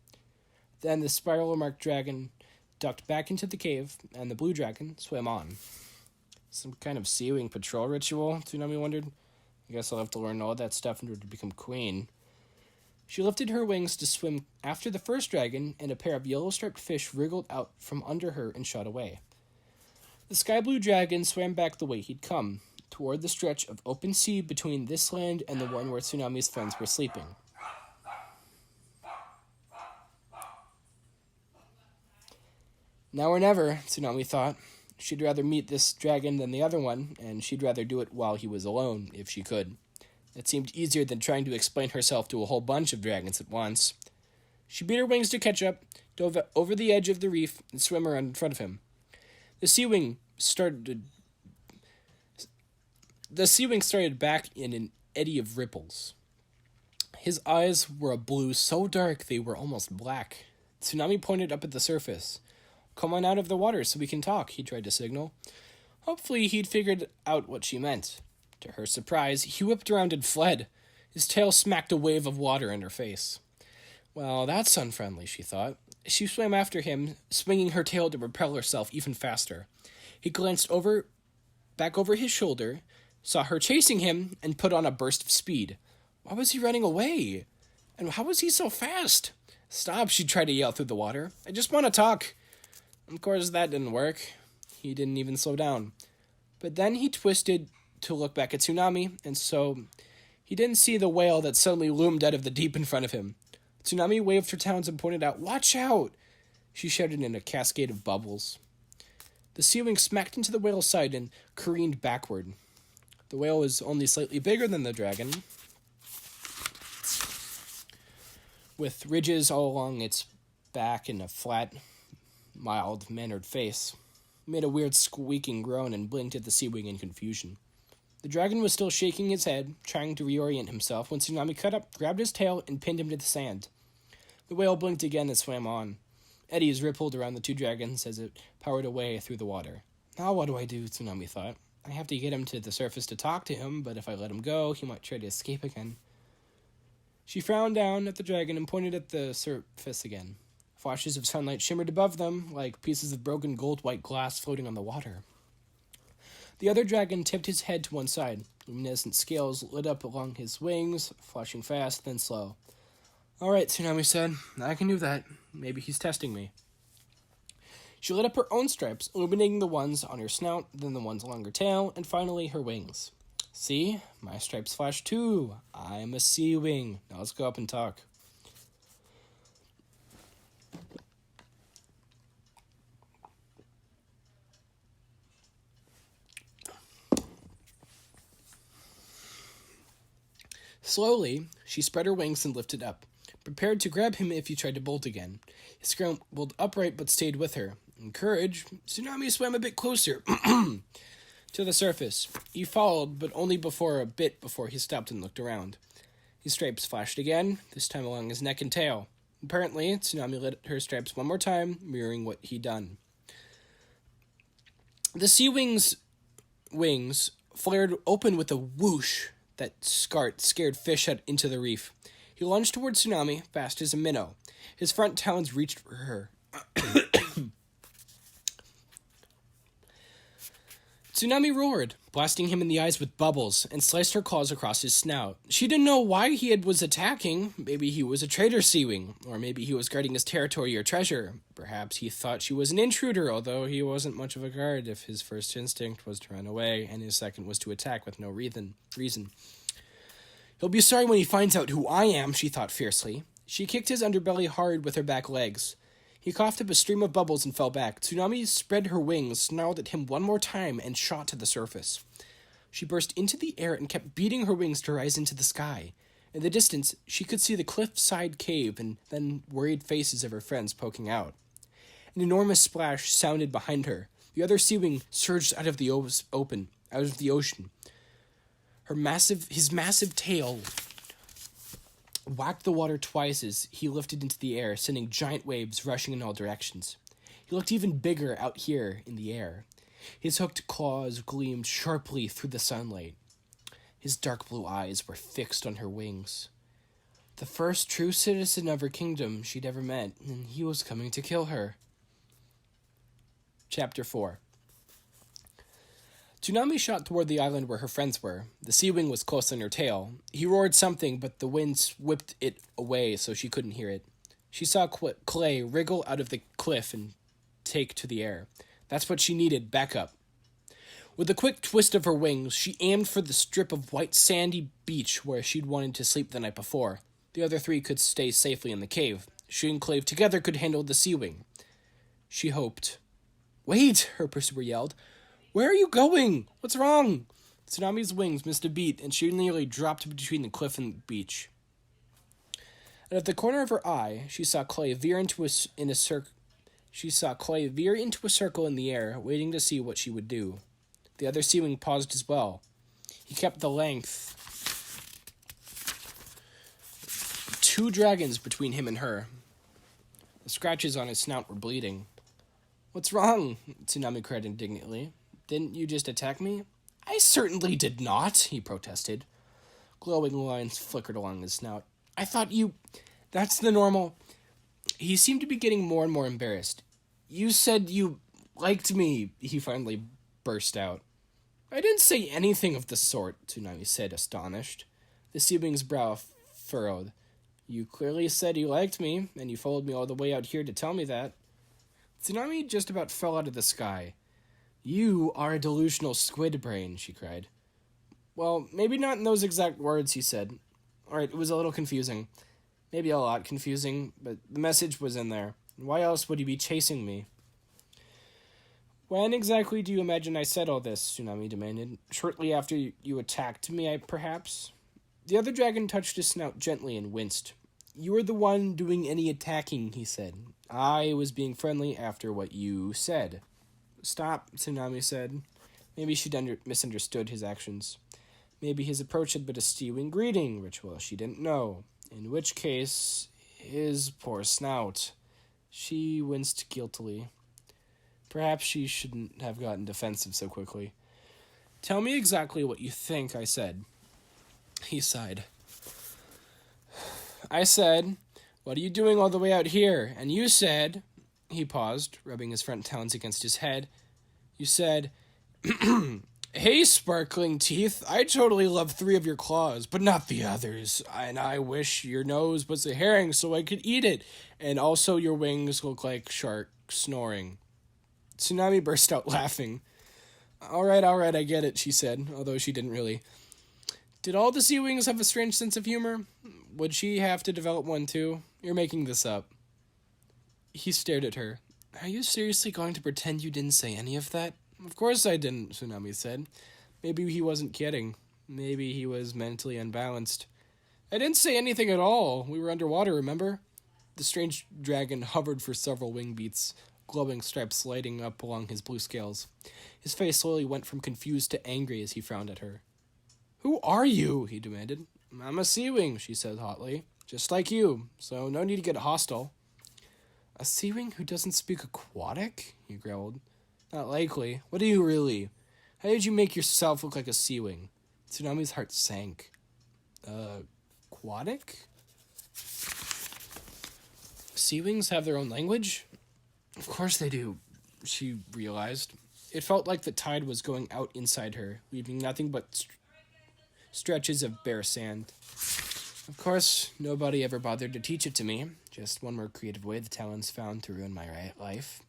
Then the spiral-marked dragon ducked back into the cave, and the blue dragon swam on. Some kind of sea wing patrol ritual, Tsunami wondered. I guess I'll have to learn all that stuff in order to become queen. She lifted her wings to swim after the first dragon, and a pair of yellow-striped fish wriggled out from under her and shot away. The sky-blue dragon swam back the way he'd come, toward the stretch of open sea between this land and the one where Tsunami's friends were sleeping. Now or never, Tsunami thought. She'd rather meet this dragon than the other one, and she'd rather do it while he was alone, if she could. It seemed easier than trying to explain herself to a whole bunch of dragons at once. She beat her wings to catch up, dove over the edge of the reef, and swam around in front of him. The sea wing started back in an eddy of ripples. His eyes were a blue so dark they were almost black. Tsunami pointed up at the surface. "Come on out of the water so we can talk," he tried to signal. Hopefully he'd figured out what she meant. To her surprise, he whipped around and fled. His tail smacked a wave of water in her face. Well, that's unfriendly, she thought. She swam after him, swinging her tail to propel herself even faster. He glanced back over his shoulder, saw her chasing him, and put on a burst of speed. Why was he running away? And how was he so fast? "Stop," she tried to yell through the water. "I just want to talk." Of course, that didn't work. He didn't even slow down. But then he twisted to look back at Tsunami, and so he didn't see the whale that suddenly loomed out of the deep in front of him. Tsunami waved her talons and pointed out, "Watch out!" She shouted in a cascade of bubbles. The sea wing smacked into the whale's side and careened backward. The whale was only slightly bigger than the dragon, with ridges all along its back and a flat, mild-mannered face. He made a weird squeaking groan and blinked at the sea wing in confusion. The dragon was still shaking his head, trying to reorient himself, when Tsunami cut up, grabbed his tail, and pinned him to the sand. The whale blinked again and swam on. Eddies rippled around the two dragons as it powered away through the water. Now what do I do, Tsunami thought. I have to get him to the surface to talk to him, but if I let him go, he might try to escape again. She frowned down at the dragon and pointed at the surface again. Flashes of sunlight shimmered above them, like pieces of broken gold-white glass floating on the water. The other dragon tipped his head to one side. Luminescent scales lit up along his wings, flashing fast, then slow. "All right," Tsunami said. "I can do that. Maybe he's testing me." She lit up her own stripes, illuminating the ones on her snout, then the ones along her tail, and finally her wings. "See? My stripes flash too. I'm a sea wing. Now let's go up and talk." Slowly, she spread her wings and lifted up, prepared to grab him if he tried to bolt again. He scrambled upright but stayed with her. Encouraged, Tsunami swam a bit closer to the surface. He followed, but only before he stopped and looked around. His stripes flashed again, this time along his neck and tail. Apparently, Tsunami lit her stripes one more time, mirroring what he'd done. The sea wings flared open with a whoosh that scared fish out into the reef. He lunged toward Tsunami, fast as a minnow. His front talons reached for her. Tsunami roared, blasting him in the eyes with bubbles, and sliced her claws across his snout. She didn't know why he was attacking. Maybe he was a traitor sea-wing, or maybe he was guarding his territory or treasure. Perhaps he thought she was an intruder, although he wasn't much of a guard if his first instinct was to run away, and his second was to attack with no reason. He'll be sorry when he finds out who I am, she thought fiercely. She kicked his underbelly hard with her back legs. He coughed up a stream of bubbles and fell back. Tsunami spread her wings, snarled at him one more time, and shot to the surface. She burst into the air and kept beating her wings to rise into the sky. In the distance, she could see the cliff-side cave and then worried faces of her friends poking out. An enormous splash sounded behind her. The other sea wing surged out of the ocean. His massive tail whacked the water twice as he lifted into the air, sending giant waves rushing in all directions. He looked even bigger out here in the air. His hooked claws gleamed sharply through the sunlight. His dark blue eyes were fixed on her wings. The first true citizen of her kingdom she'd ever met, and he was coming to kill her. Chapter 4. Tsunami shot toward the island where her friends were. The sea wing was close on her tail. He roared something, but the wind whipped it away so she couldn't hear it. She saw Clay wriggle out of the cliff and take to the air. That's what she needed, backup. With a quick twist of her wings, she aimed for the strip of white sandy beach where she'd wanted to sleep the night before. The other three could stay safely in the cave. She and Clave together could handle the sea wing. She hoped. "Wait!" her pursuer yelled. "Where are you going? What's wrong?" Tsunami's wings missed a beat, and she nearly dropped between the cliff and the beach. Out of the corner of her eye, she saw Clay veer into a circle in the air, waiting to see what she would do. The other sea wing paused as well. He kept the length. 2 dragons between him and her. The scratches on his snout were bleeding. "What's wrong?" Tsunami cried indignantly. "Didn't you just attack me?" "I certainly did not," he protested. Glowing lines flickered along his snout. "I thought you... That's the normal..." He seemed to be getting more and more embarrassed. "You said you liked me," he finally burst out. "I didn't say anything of the sort," Tsunami said, astonished. The sea wing's brow furrowed. "You clearly said you liked me, and you followed me all the way out here to tell me that." Tsunami just about fell out of the sky. "You are a delusional squid brain," she cried. "Well, maybe not in those exact words," he said. "All right, it was a little confusing. Maybe a lot confusing, but the message was in there. Why else would you be chasing me?" "When exactly do you imagine I said all this?" Tsunami demanded. "Shortly after you attacked me, perhaps?" The other dragon touched his snout gently and winced. "You were the one doing any attacking," he said. "I was being friendly after what you said." "Stop," Tsunami said. Maybe she'd misunderstood his actions. Maybe his approach had been a sea-wing greeting ritual she didn't know. In which case, his poor snout. She winced guiltily. Perhaps she shouldn't have gotten defensive so quickly. "Tell me exactly what you think I said." He sighed. "I said, 'What are you doing all the way out here?' And you said..." He paused, rubbing his front talons against his head. "You said, 'Hey, sparkling teeth, I totally love 3 of your claws, but not the others. And I wish your nose was a herring so I could eat it. And also your wings look like sharks snoring.'" Tsunami burst out laughing. All right, I get it," she said, although she didn't really. "Did all the sea wings have a strange sense of humor? Would she have to develop one too? You're making this up." He stared at her. "Are you seriously going to pretend you didn't say any of that?" "Of course I didn't," Tsunami said. Maybe he wasn't kidding. Maybe he was mentally unbalanced. "I didn't say anything at all. We were underwater, remember?" The strange dragon hovered for several wing beats, glowing stripes lighting up along his blue scales. His face slowly went from confused to angry as he frowned at her. "Who are you?" he demanded. "I'm a sea wing," she said hotly. "Just like you, so no need to get hostile." "A sea wing who doesn't speak aquatic?" he growled. "Not likely. What are you really? How did you make yourself look like a sea wing?" Tsunami's heart sank. Aquatic? Sea wings have their own language? Of course they do, she realized. It felt like the tide was going out inside her, leaving nothing but stretches of bare sand. Of course, nobody ever bothered to teach it to me. Just one more creative way the Talons found to ruin my life.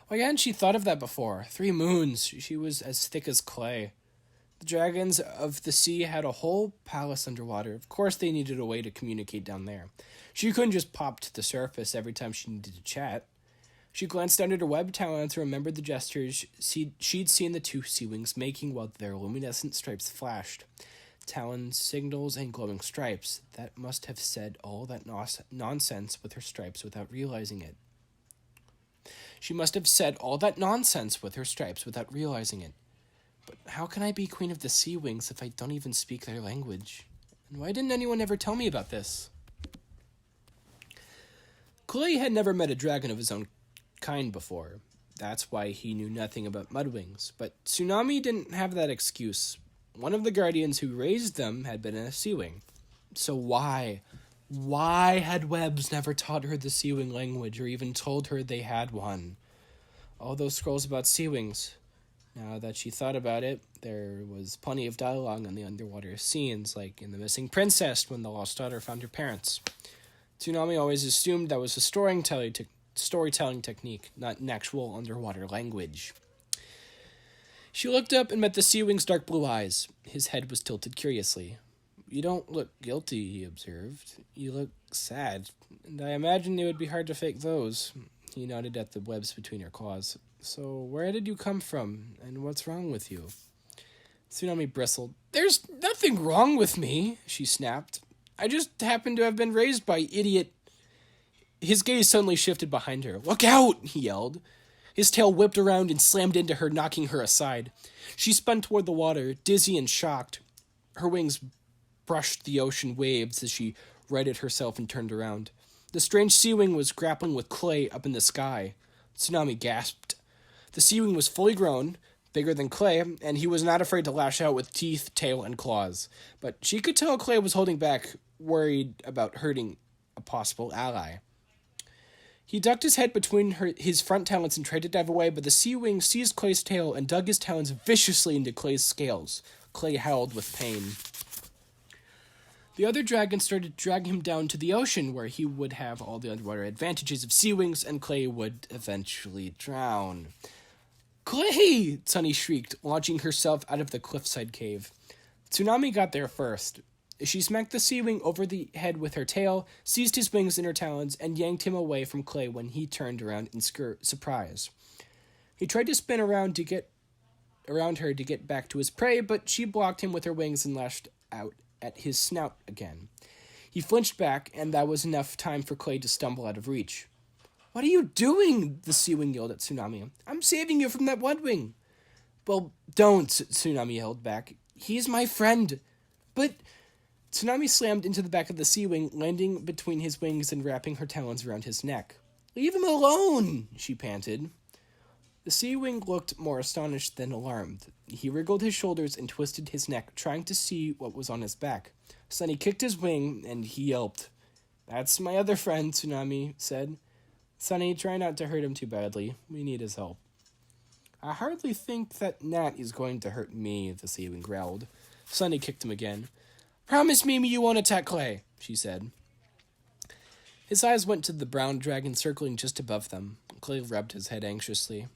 Why hadn't she thought of that before? 3 moons. She was as thick as clay. The dragons of the sea had a whole palace underwater. Of course, they needed a way to communicate down there. She couldn't just pop to the surface every time she needed to chat. She glanced under her webbed talons and remembered the gestures she'd seen the two sea wings making while their luminescent stripes flashed. Talons, signals, and glowing stripes. That must have said all that nonsense with her stripes without realizing it. She must have said all that nonsense with her stripes without realizing it. But how can I be Queen of the Sea Wings if I don't even speak their language? And why didn't anyone ever tell me about this? Clay had never met a dragon of his own kind before. That's why he knew nothing about mudwings. But Tsunami didn't have that excuse. One of the guardians who raised them had been a sea wing. So why? Why had Webs never taught her the sea wing language or even told her they had one? All those scrolls about sea wings. Now that she thought about it, there was plenty of dialogue on the underwater scenes, like in The Missing Princess when the lost daughter found her parents. Tsunami always assumed that was a storytelling technique, not an actual underwater language. She looked up and met the sea wing's dark blue eyes. His head was tilted curiously. "You don't look guilty," he observed. "You look sad, and I imagine it would be hard to fake those." He nodded at the webs between her claws. "So where did you come from, and what's wrong with you?" Tsunami bristled. "There's nothing wrong with me," she snapped. "I just happen to have been raised by idiot..." His gaze suddenly shifted behind her. "Look out!" he yelled. His tail whipped around and slammed into her, knocking her aside. She spun toward the water, dizzy and shocked. Her wings brushed the ocean waves as she righted herself and turned around. The strange sea wing was grappling with Clay up in the sky. Tsunami gasped. The sea wing was fully grown, bigger than Clay, and he was not afraid to lash out with teeth, tail, and claws. But she could tell Clay was holding back, worried about hurting a possible ally. He ducked his head between his front talons and tried to dive away, but the sea wing seized Clay's tail and dug his talons viciously into Clay's scales. Clay howled with pain. The other dragon started dragging him down to the ocean, where he would have all the underwater advantages of sea wings, and Clay would eventually drown. "Clay!" Sunny shrieked, launching herself out of the cliffside cave. Tsunami got there first. She smacked the sea wing over the head with her tail, seized his wings in her talons, and yanked him away from Clay when he turned around in surprise. He tried to spin around her to get back to his prey, but she blocked him with her wings and lashed out at his snout again. He flinched back, and that was enough time for Clay to stumble out of reach. "What are you doing?" the sea wing yelled at Tsunami. "I'm saving you from that mudwing." "Well, don't," Tsunami yelled back. "He's my friend." "But..." Tsunami slammed into the back of the sea wing, landing between his wings and wrapping her talons around his neck. "Leave him alone," she panted. The sea wing looked more astonished than alarmed. He wriggled his shoulders and twisted his neck, trying to see what was on his back. Sunny kicked his wing, and he yelped. "That's my other friend," Tsunami said. "Sunny, try not to hurt him too badly. We need his help." "I hardly think that Nat is going to hurt me," the sea wing growled. Sunny kicked him again. "Promise me you won't attack Clay," she said. His eyes went to the brown dragon circling just above them. Clay rubbed his head anxiously.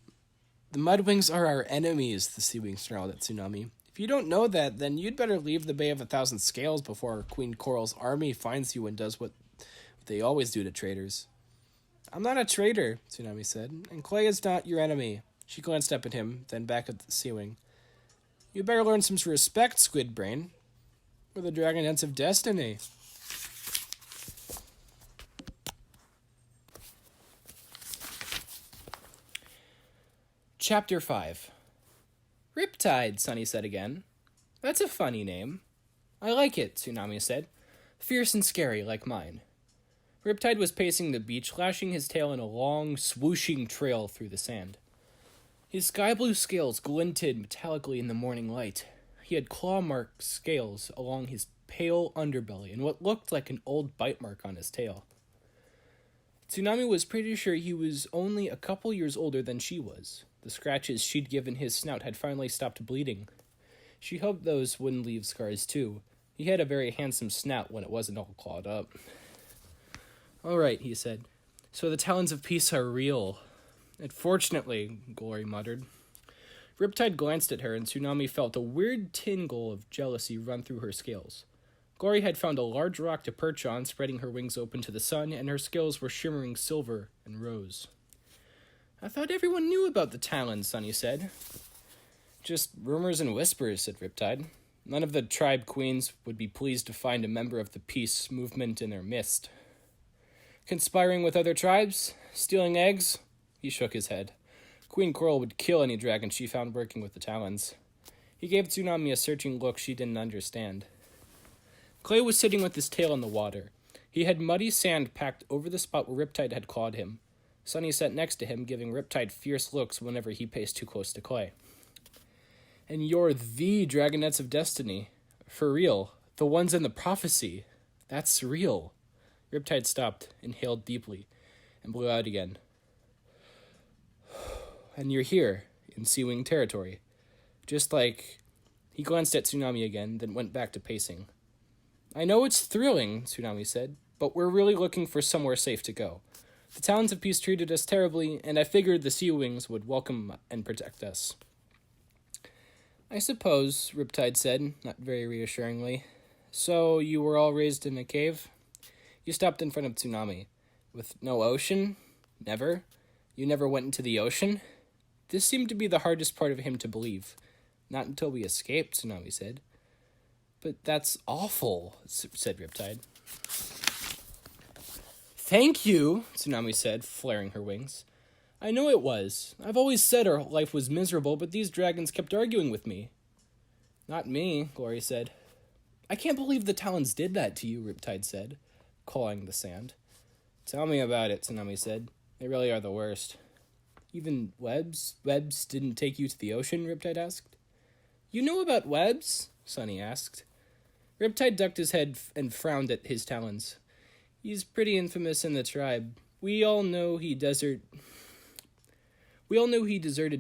"The mudwings are our enemies," the sea wing snarled at Tsunami. "If you don't know that, then you'd better leave the Bay of 1,000 Scales before Queen Coral's army finds you and does what they always do to traitors." "I'm not a traitor," Tsunami said, "and Clay is not your enemy." She glanced up at him, then back at the sea wing. "You better learn some respect, Squid Brain. We're the Dragonets of Destiny." Chapter 5. "Riptide," Sunny said again. "That's a funny name." "I like it," Tsunami said. "Fierce and scary, like mine." Riptide was pacing the beach, lashing his tail in a long, swooshing trail through the sand. His sky-blue scales glinted metallically in the morning light. He had claw-marked scales along his pale underbelly and what looked like an old bite mark on his tail. Tsunami was pretty sure he was only a couple years older than she was. The scratches she'd given his snout had finally stopped bleeding. She hoped those wouldn't leave scars too. He had a very handsome snout when it wasn't all clawed up. "All right," he said. "So the talons of peace are real." "Unfortunately," Glory muttered. Riptide glanced at her, and Tsunami felt a weird tingle of jealousy run through her scales. Glory had found a large rock to perch on, spreading her wings open to the sun, and her scales were shimmering silver and rose. "I thought everyone knew about the talons," Sunny said. "Just rumors and whispers," said Riptide. "None of the tribe queens would be pleased to find a member of the peace movement in their midst." "Conspiring with other tribes? Stealing eggs?" He shook his head. Queen Coral would kill any dragon she found working with the talons. He gave Tsunami a searching look she didn't understand. Clay was sitting with his tail in the water. He had muddy sand packed over the spot where Riptide had clawed him. Sunny sat next to him, giving Riptide fierce looks whenever he paced too close to Clay. "And you're the Dragonets of Destiny. For real. The ones in the prophecy. That's real." Riptide stopped, inhaled deeply, and blew out again. "And you're here, in Sea Wing territory. Just like..." He glanced at Tsunami again, then went back to pacing. "I know it's thrilling," Tsunami said, "but we're really looking for somewhere safe to go. The Talons of Peace treated us terribly, and I figured the Sea Wings would welcome and protect us." "I suppose," Riptide said, not very reassuringly. "So you were all raised in a cave?" He stopped in front of Tsunami. "With no ocean? Never? You never went into the ocean?" This seemed to be the hardest part of him to believe. "Not until we escaped," Tsunami said. "But that's awful," said Riptide. "Thank you," Tsunami said, flaring her wings. "I know it was. I've always said our life was miserable, but these dragons kept arguing with me." "Not me," Glory said. "I can't believe the Talons did that to you," Riptide said, clawing the sand. "Tell me about it," Tsunami said. "They really are the worst." "Even webs? Webs didn't take you to the ocean?" Riptide asked. "You know about webs?" Sunny asked. Riptide ducked his head and frowned at his talons. "He's pretty infamous in the tribe. We all know he deserted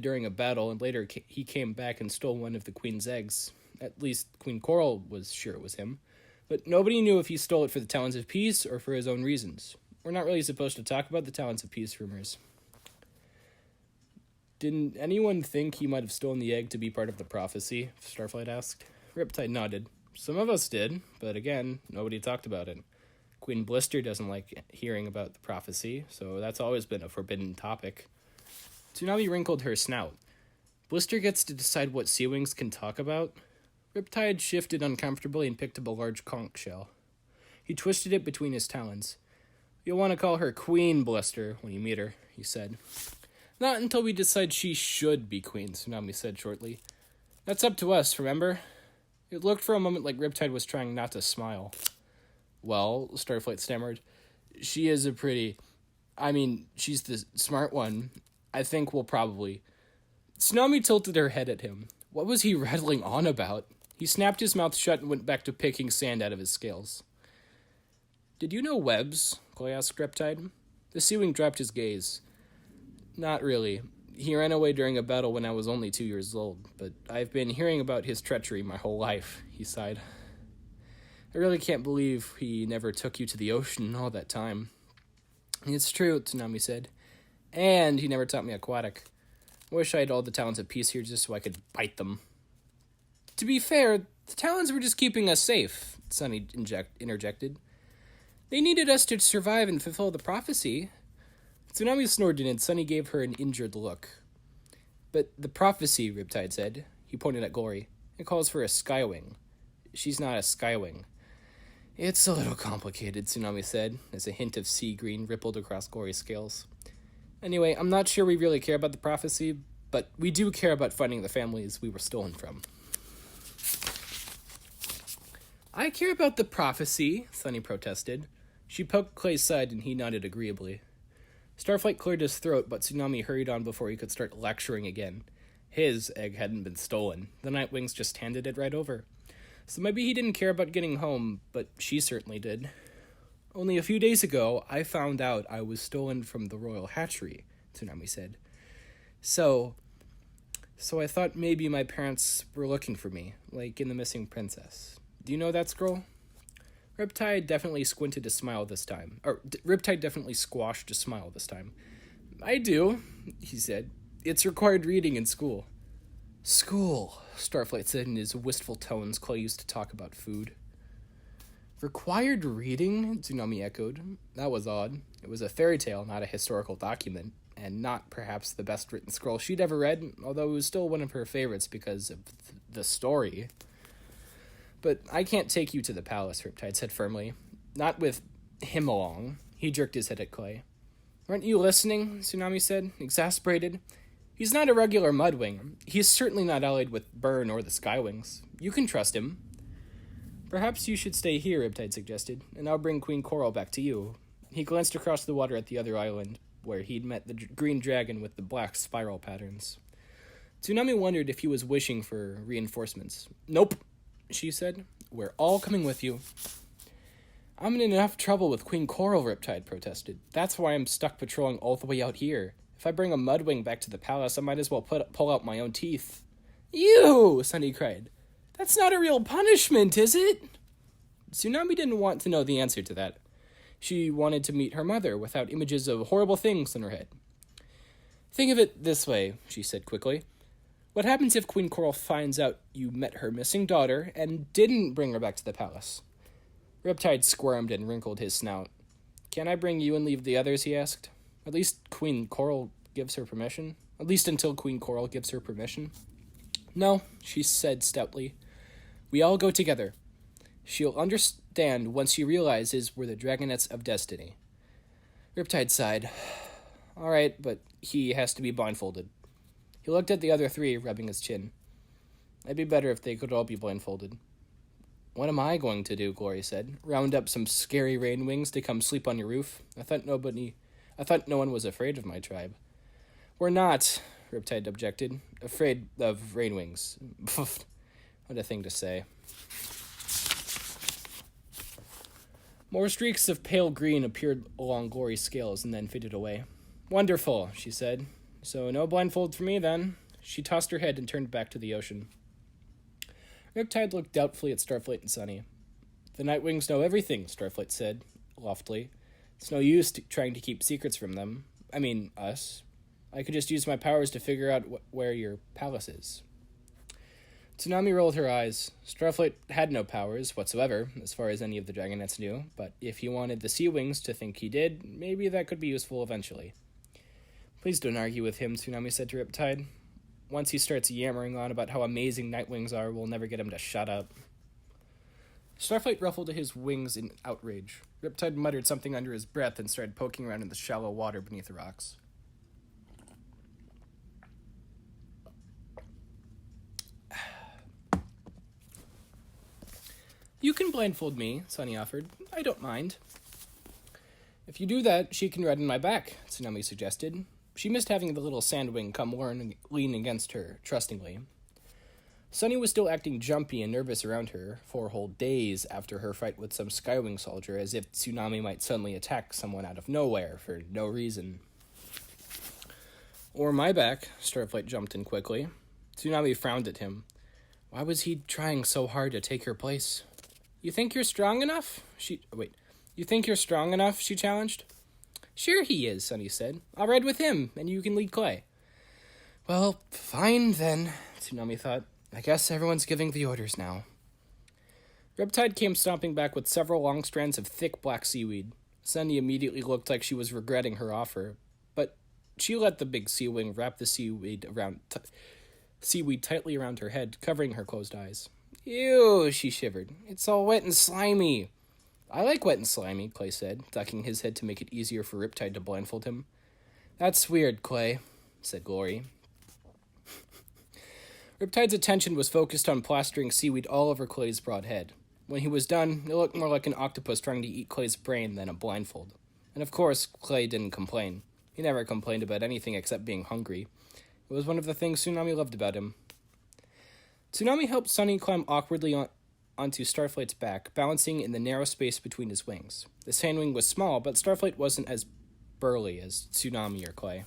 during a battle, and later he came back and stole one of the queen's eggs. At least Queen Coral was sure it was him. But nobody knew if he stole it for the Talons of Peace or for his own reasons. We're not really supposed to talk about the Talons of Peace rumors." "Didn't anyone think he might have stolen the egg to be part of the prophecy?" Starflight asked. Riptide nodded. "Some of us did, but again, nobody talked about it. Queen Blister doesn't like hearing about the prophecy, so that's always been a forbidden topic." Tsunami wrinkled her snout. "Blister gets to decide what Sea Wings can talk about?" Riptide shifted uncomfortably and picked up a large conch shell. He twisted it between his talons. "You'll want to call her Queen Blister when you meet her," he said. "Not until we decide she should be queen," Tsunami said shortly. "That's up to us, remember?" It looked for a moment like Riptide was trying not to smile. "Well," Starflight stammered, "she is a pretty... she's the smart one. I think we'll probably..." Tsunami tilted her head at him. What was he rattling on about? He snapped his mouth shut and went back to picking sand out of his scales. "Did you know webs?" Clay asked Riptide. The Sea Wing dropped his gaze. "Not really. He ran away during a battle when I was only 2 years old, but I've been hearing about his treachery my whole life," he sighed. "I really can't believe he never took you to the ocean all that time." "It's true," Tsunami said. "And he never taught me aquatic. Wish I had all the Talons of Peace here just so I could bite them." "To be fair, the Talons were just keeping us safe," Sunny interjected. "They needed us to survive and fulfill the prophecy." Tsunami snorted and Sunny gave her an injured look. "But the prophecy," Riptide said. He pointed at Glory. "It calls for a Skywing. She's not a Skywing." "It's a little complicated," Tsunami said, as a hint of sea green rippled across Glory's scales. "Anyway, I'm not sure we really care about the prophecy, but we do care about finding the families we were stolen from." "I care about the prophecy," Sunny protested. She poked Clay's side and he nodded agreeably. Starflight cleared his throat, but Tsunami hurried on before he could start lecturing again. His egg hadn't been stolen. The Nightwings just handed it right over. So maybe he didn't care about getting home, but she certainly did. "Only a few days ago, I found out I was stolen from the royal hatchery," Tsunami said. So I thought maybe my parents were looking for me, like in The Missing Princess. Do you know that scroll?" Riptide definitely squinted a smile this time. Riptide definitely squashed a smile this time. "I do," he said. "It's required reading in school." School, Starflight said in his wistful tones. Clay used to talk about food. Required reading? Tsunami echoed. That was odd. It was a fairy tale, not a historical document, and not perhaps the best written scroll she'd ever read, although it was still one of her favorites because of the story. But I can't take you to the palace, Riptide said firmly. Not with him along. He jerked his head at Clay. Weren't you listening? Tsunami said, exasperated. He's not a regular Mudwing. He's certainly not allied with Burn or the Skywings. You can trust him. Perhaps you should stay here, Riptide suggested, and I'll bring Queen Coral back to you. He glanced across the water at the other island, where he'd met the green dragon with the black spiral patterns. Tsunami wondered if he was wishing for reinforcements. Nope, she said. We're all coming with you. I'm in enough trouble with Queen Coral, Riptide protested. That's why I'm stuck patrolling all the way out here. If I bring a Mudwing back to the palace, I might as well pull out my own teeth. Ew, Sunny cried. That's not a real punishment, is it? Tsunami didn't want to know the answer to that. She wanted to meet her mother without images of horrible things in her head. Think of it this way, she said quickly. What happens if Queen Coral finds out you met her missing daughter and didn't bring her back to the palace? Riptide squirmed and wrinkled his snout. Can I bring you and leave the others, he asked. At least Queen Coral gives her permission. At least until Queen Coral gives her permission. No, she said stoutly. We all go together. She'll understand once she realizes we're the Dragonets of Destiny. Riptide sighed. All right, but he has to be blindfolded. He looked at the other three, rubbing his chin. It'd be better if they could all be blindfolded. What am I going to do, Glory said. Round up some scary rainwings to come sleep on your roof? I thought no one was afraid of my tribe. We're not, Riptide objected. Afraid of rainwings. What a thing to say. More streaks of pale green appeared along Glory's scales and then faded away. Wonderful, she said. So no blindfold for me, then. She tossed her head and turned back to the ocean. Riptide looked doubtfully at Starflight and Sunny. The Nightwings know everything, Starflight said, loftily. It's no use trying to keep secrets from them. I mean, us. I could just use my powers to figure out where your palace is. Tsunami rolled her eyes. Starflight had no powers whatsoever, as far as any of the Dragonets knew, but if he wanted the Sea Wings to think he did, maybe that could be useful eventually. Please don't argue with him, Tsunami said to Riptide. Once he starts yammering on about how amazing Nightwings are, we'll never get him to shut up. Starflight ruffled his wings in outrage. Riptide muttered something under his breath and started poking around in the shallow water beneath the rocks. You can blindfold me, Sunny offered. I don't mind. If you do that, she can ride on my back, Tsunami suggested. She missed having the little sandwing come lean against her, trustingly. Sunny was still acting jumpy and nervous around her 4 whole days after her fight with some Skywing soldier, as if Tsunami might suddenly attack someone out of nowhere for no reason. Or my back, Starflight jumped in quickly. Tsunami frowned at him. Why was he trying so hard to take her place? You think you're strong enough? You think you're strong enough? She challenged. Sure he is, Sunny said. I'll ride with him, and you can lead Clay. Well, fine then, Tsunami thought. I guess everyone's giving the orders now. Riptide came stomping back with several long strands of thick black seaweed. Sunny immediately looked like she was regretting her offer, but she let the big sea wing wrap the seaweed tightly around her head, covering her closed eyes. Ew, she shivered. It's all wet and slimy. I like wet and slimy, Clay said, ducking his head to make it easier for Riptide to blindfold him. That's weird, Clay, said Glory. Riptide's attention was focused on plastering seaweed all over Clay's broad head. When he was done, it looked more like an octopus trying to eat Clay's brain than a blindfold. And of course, Clay didn't complain. He never complained about anything except being hungry. It was one of the things Tsunami loved about him. Tsunami helped Sunny climb awkwardly onto Starflight's back, balancing in the narrow space between his wings. The sandwing was small, but Starflight wasn't as burly as Tsunami or Clay.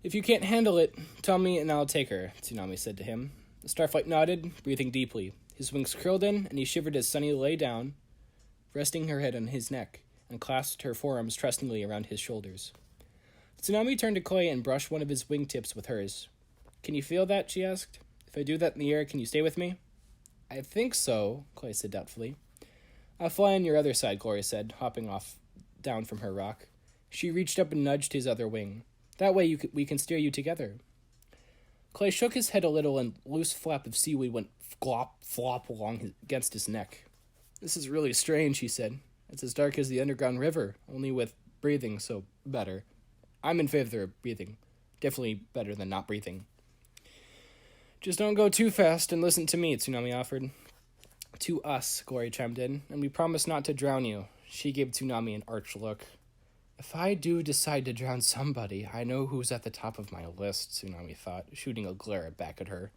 If you can't handle it, tell me and I'll take her, Tsunami said to him. Starflight nodded, breathing deeply. His wings curled in, and he shivered as Sunny lay down, resting her head on his neck, and clasped her forearms trustingly around his shoulders. Tsunami turned to Clay and brushed one of his wingtips with hers. Can you feel that? She asked. If I do that in the air, can you stay with me? I think so, Clay said doubtfully. I'll fly on your other side, Gloria said, hopping off down from her rock. She reached up and nudged his other wing. That way we can steer you together. Clay shook his head a little, and a loose flap of seaweed went glop, flop against his neck. This is really strange, he said. It's as dark as the underground river, only with breathing, so better. I'm in favor of breathing. Definitely better than not breathing. Just don't go too fast and listen to me, Tsunami offered. To us, Gloria chimed in, and we promise not to drown you. She gave Tsunami an arch look. If I do decide to drown somebody, I know who's at the top of my list, Tsunami thought, shooting a glare back at her.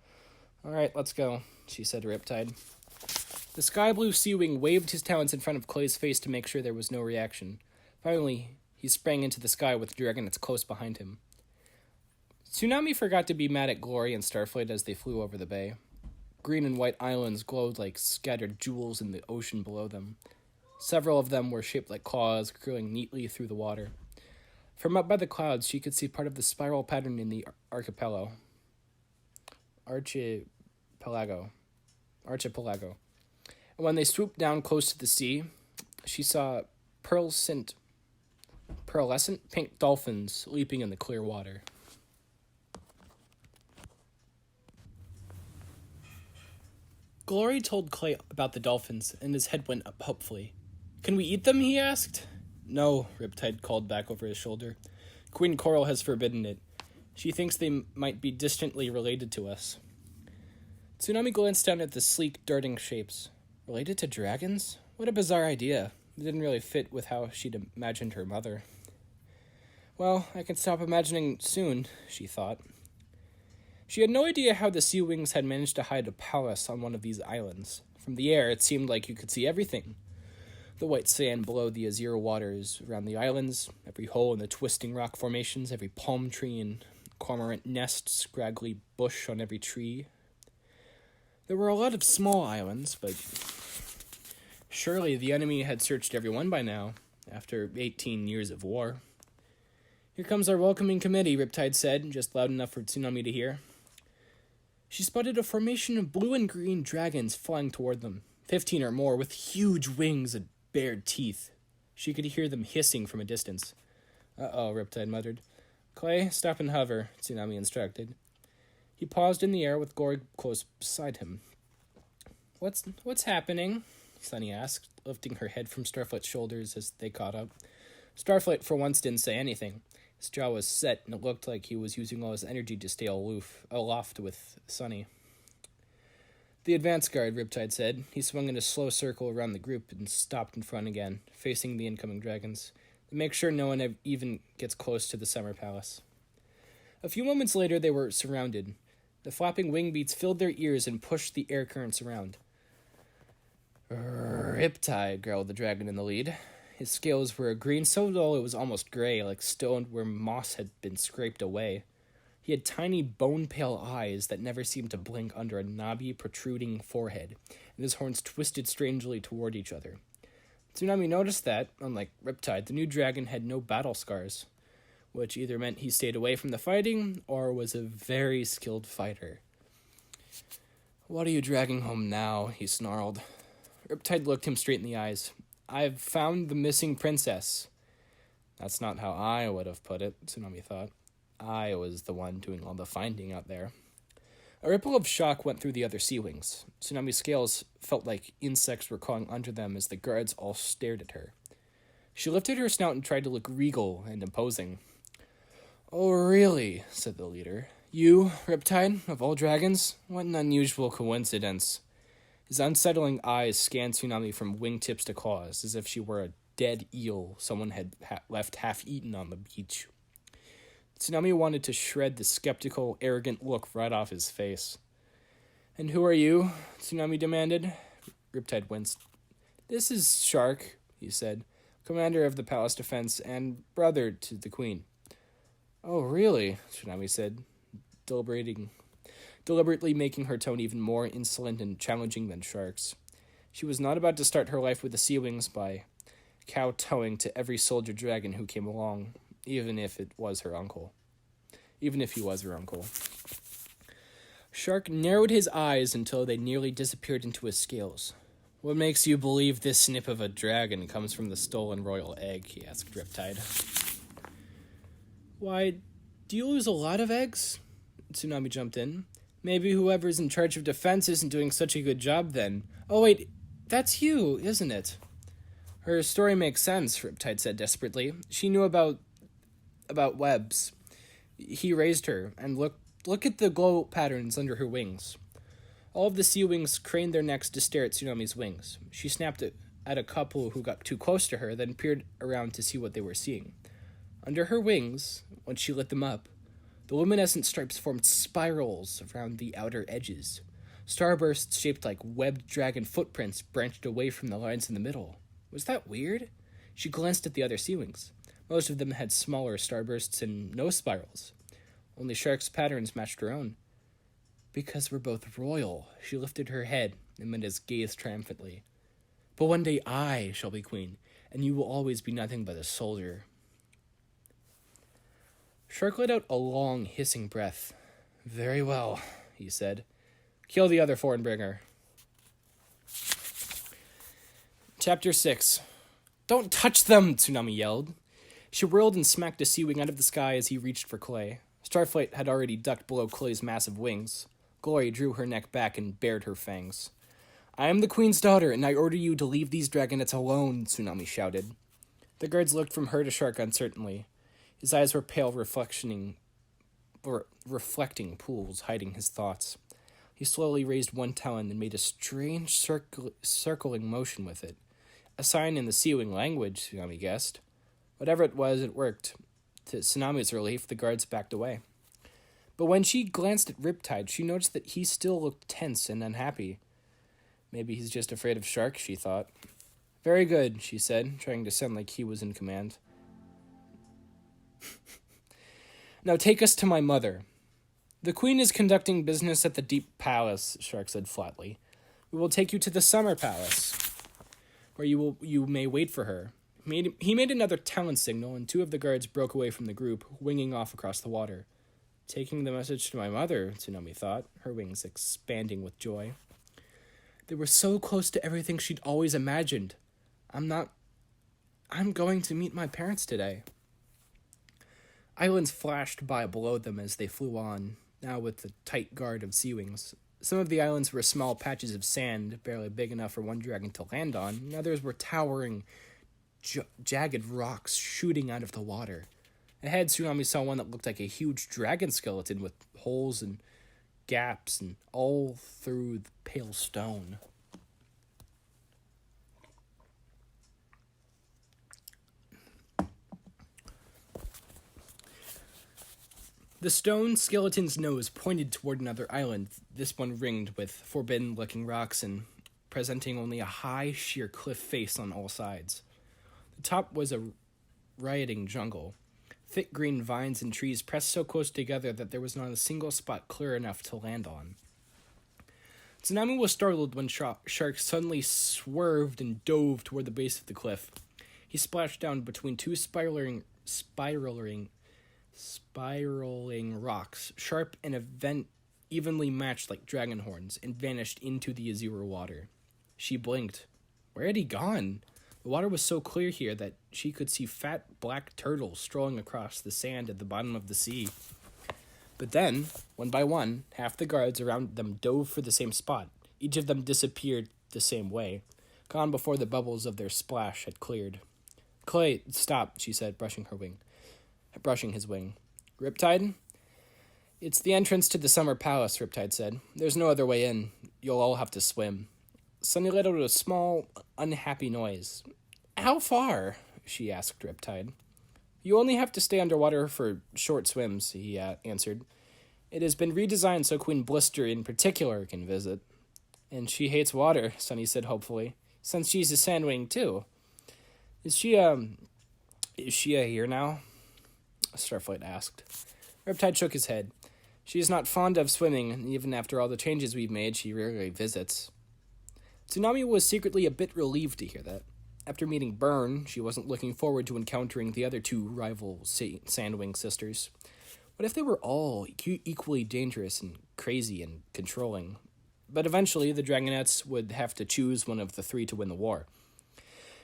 All right, let's go, she said to Riptide. The sky-blue sea-wing waved his talons in front of Clay's face to make sure there was no reaction. Finally, he sprang into the sky with the Dragonets close behind him. Tsunami forgot to be mad at Glory and Starflight as they flew over the bay. Green and white islands glowed like scattered jewels in the ocean below them. Several of them were shaped like claws, curling neatly through the water. From up by the clouds, she could see part of the spiral pattern in the archipelago. And when they swooped down close to the sea, she saw pearlescent pink dolphins leaping in the clear water. Glory told Clay about the dolphins, and his head went up hopefully. Can we eat them? He asked. No, Riptide called back over his shoulder. Queen Coral has forbidden it. She thinks they might be distantly related to us. Tsunami glanced down at the sleek, darting shapes. Related to dragons? What a bizarre idea. It didn't really fit with how she'd imagined her mother. Well, I can stop imagining soon, she thought. She had no idea how the Sea Wings had managed to hide a palace on one of these islands. From the air, it seemed like you could see everything. The white sand below the azure waters around the islands, every hole in the twisting rock formations, every palm tree and cormorant nest, scraggly bush on every tree. There were a lot of small islands, but surely the enemy had searched every one by now, after 18 years of war. Here comes our welcoming committee, Riptide said, just loud enough for Tsunami to hear. She spotted a formation of blue and green dragons flying toward them, 15 or more, with huge wings and bared teeth. She could hear them hissing from a distance. Uh-oh, Riptide muttered. Clay, stop and hover, Tsunami instructed. He paused in the air with Gory close beside him. What's happening? Sunny asked, lifting her head from Starflight's shoulders as they caught up. Starflight for once didn't say anything. His jaw was set, and it looked like he was using all his energy to stay aloft with Sunny. The advance guard, Riptide said. He swung in a slow circle around the group and stopped in front again, facing the incoming dragons, to make sure no one even gets close to the summer palace. A few moments later, they were surrounded. The flapping wing beats filled their ears and pushed the air currents around. Riptide, growled the dragon in the lead. His scales were a green so dull it was almost gray, like stone where moss had been scraped away. He had tiny bone-pale eyes that never seemed to blink under a knobby, protruding forehead, and his horns twisted strangely toward each other. Tsunami noticed that, unlike Riptide, the new dragon had no battle scars, which either meant he stayed away from the fighting or was a very skilled fighter. What are you dragging home now? He snarled. Riptide looked him straight in the eyes. I've found the missing princess. That's not how I would have put it, Tsunami thought. I was the one doing all the finding out there. A ripple of shock went through the other sea wings. Tsunami's scales felt like insects were crawling under them as the guards all stared at her. She lifted her snout and tried to look regal and imposing. Oh, really? Said the leader. You, Riptide, of all dragons? What an unusual coincidence. His unsettling eyes scanned Tsunami from wingtips to claws, as if she were a dead eel someone had left half-eaten on the beach. Tsunami wanted to shred the skeptical, arrogant look right off his face. And who are you? Tsunami demanded. Riptide winced. This is Shark, he said, commander of the palace defense and brother to the queen. Oh, really? Tsunami said, deliberately making her tone even more insolent and challenging than Shark's. She was not about to start her life with the Sea Wings by kowtowing to every soldier dragon who came along. even if he was her uncle. Shark narrowed his eyes until they nearly disappeared into his scales. What makes you believe this snip of a dragon comes from the stolen royal egg? He asked Riptide. Why, do you lose a lot of eggs? Tsunami jumped in. Maybe whoever's in charge of defense isn't doing such a good job then. Oh wait, that's you, isn't it? Her story makes sense, Riptide said desperately. She knew about webs. He raised her, and look at the glow patterns under her wings. All of the sea wings craned their necks to stare at Tsunami's wings. She snapped at a couple who got too close to her, then peered around to see what they were seeing. Under her wings, when she lit them up, the luminescent stripes formed spirals around the outer edges. Starbursts shaped like webbed dragon footprints branched away from the lines in the middle. Was that weird? She glanced at the other sea wings. Most of them had smaller starbursts and no spirals. Only Shark's patterns matched her own. Because we're both royal, she lifted her head and met his gaze triumphantly. But one day I shall be queen, and you will always be nothing but a soldier. Shark let out a long, hissing breath. Very well, he said. Kill the other foreign bringer. Chapter 6. Don't touch them, Tsunami yelled. She whirled and smacked a sea wing out of the sky as he reached for Clay. Starflight had already ducked below Clay's massive wings. Glory drew her neck back and bared her fangs. I am the queen's daughter, and I order you to leave these dragonets alone, Tsunami shouted. The guards looked from her to Shark uncertainly. His eyes were pale, reflecting pools, hiding his thoughts. He slowly raised one talon and made a strange circling motion with it. A sign in the sea wing language, Tsunami guessed. Whatever it was, it worked. To Tsunami's relief, the guards backed away. But when she glanced at Riptide, she noticed that he still looked tense and unhappy. Maybe he's just afraid of Shark, she thought. Very good, she said, trying to sound like he was in command. Now take us to my mother. The queen is conducting business at the Deep Palace, Shark said flatly. We will take you to the Summer Palace, where you may wait for her. He made another talon signal, and two of the guards broke away from the group, winging off across the water. Taking the message to my mother, Tsunami thought, her wings expanding with joy. They were so close to everything she'd always imagined. I'm going to meet my parents today. Islands flashed by below them as they flew on, now with the tight guard of sea wings. Some of the islands were small patches of sand, barely big enough for one dragon to land on, and others were towering, jagged rocks shooting out of the water. Ahead, Tsunami saw one that looked like a huge dragon skeleton with holes and gaps and all through the pale stone. The stone skeleton's nose pointed toward another island, this one ringed with forbidden-looking rocks and presenting only a high, sheer cliff face on all sides. The top was a rioting jungle. Thick green vines and trees pressed so close together that there was not a single spot clear enough to land on. Tsunami was startled when Shark suddenly swerved and dove toward the base of the cliff. He splashed down between two spiraling rocks, sharp and evenly matched like dragon horns, and vanished into the azure water. She blinked. Where had he gone? The water was so clear here that she could see fat black turtles strolling across the sand at the bottom of the sea. But then, one by one, half the guards around them dove for the same spot. Each of them disappeared the same way, gone before the bubbles of their splash had cleared. Clay, stop, she said, brushing his wing. Riptide? It's the entrance to the Summer Palace, Riptide said. There's no other way in. You'll all have to swim. Sunny let out a small, unhappy noise. How far? She asked Riptide. You only have to stay underwater for short swims, he answered. It has been redesigned so Queen Blister in particular can visit. And she hates water, Sunny said hopefully, since she's a sandwing too. Is she here now? Starflight asked. Riptide shook his head. She is not fond of swimming, and even after all the changes we've made, she rarely visits. Tsunami was secretly a bit relieved to hear that. After meeting Byrne, she wasn't looking forward to encountering the other two rival Sandwing sisters. What if they were all equally dangerous and crazy and controlling? But eventually, the Dragonettes would have to choose one of the three to win the war.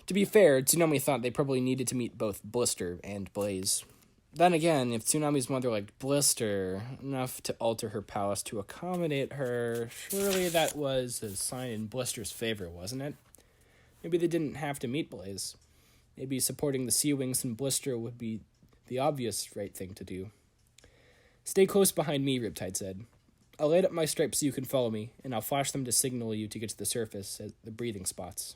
To be fair, Tsunami thought they probably needed to meet both Blister and Blaze. Then again, if Tsunami's mother liked Blister enough to alter her palace to accommodate her, surely that was a sign in Blister's favor, wasn't it? Maybe they didn't have to meet Blaze. Maybe supporting the Sea Wings and Blister would be the obvious right thing to do. Stay close behind me, Riptide said. I'll light up my stripes so you can follow me, and I'll flash them to signal you to get to the surface at the breathing spots.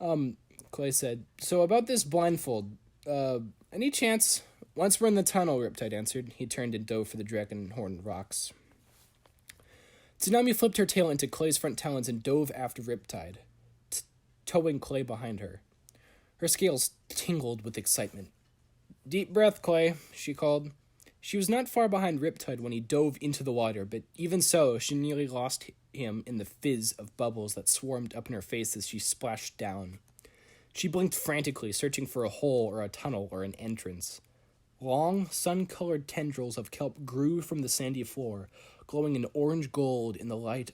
Clay said, so about this blindfold, any chance? Once we're in the tunnel, Riptide answered. He turned and dove for the dragon horn rocks. Tsunami flipped her tail into Clay's front talons and dove after Riptide, towing Clay behind her. Her scales tingled with excitement. Deep breath, Clay, she called. She was not far behind Riptide when he dove into the water, but even so, she nearly lost him in the fizz of bubbles that swarmed up in her face as she splashed down. She blinked frantically, searching for a hole or a tunnel or an entrance. Long, sun-colored tendrils of kelp grew from the sandy floor, glowing in orange gold in the light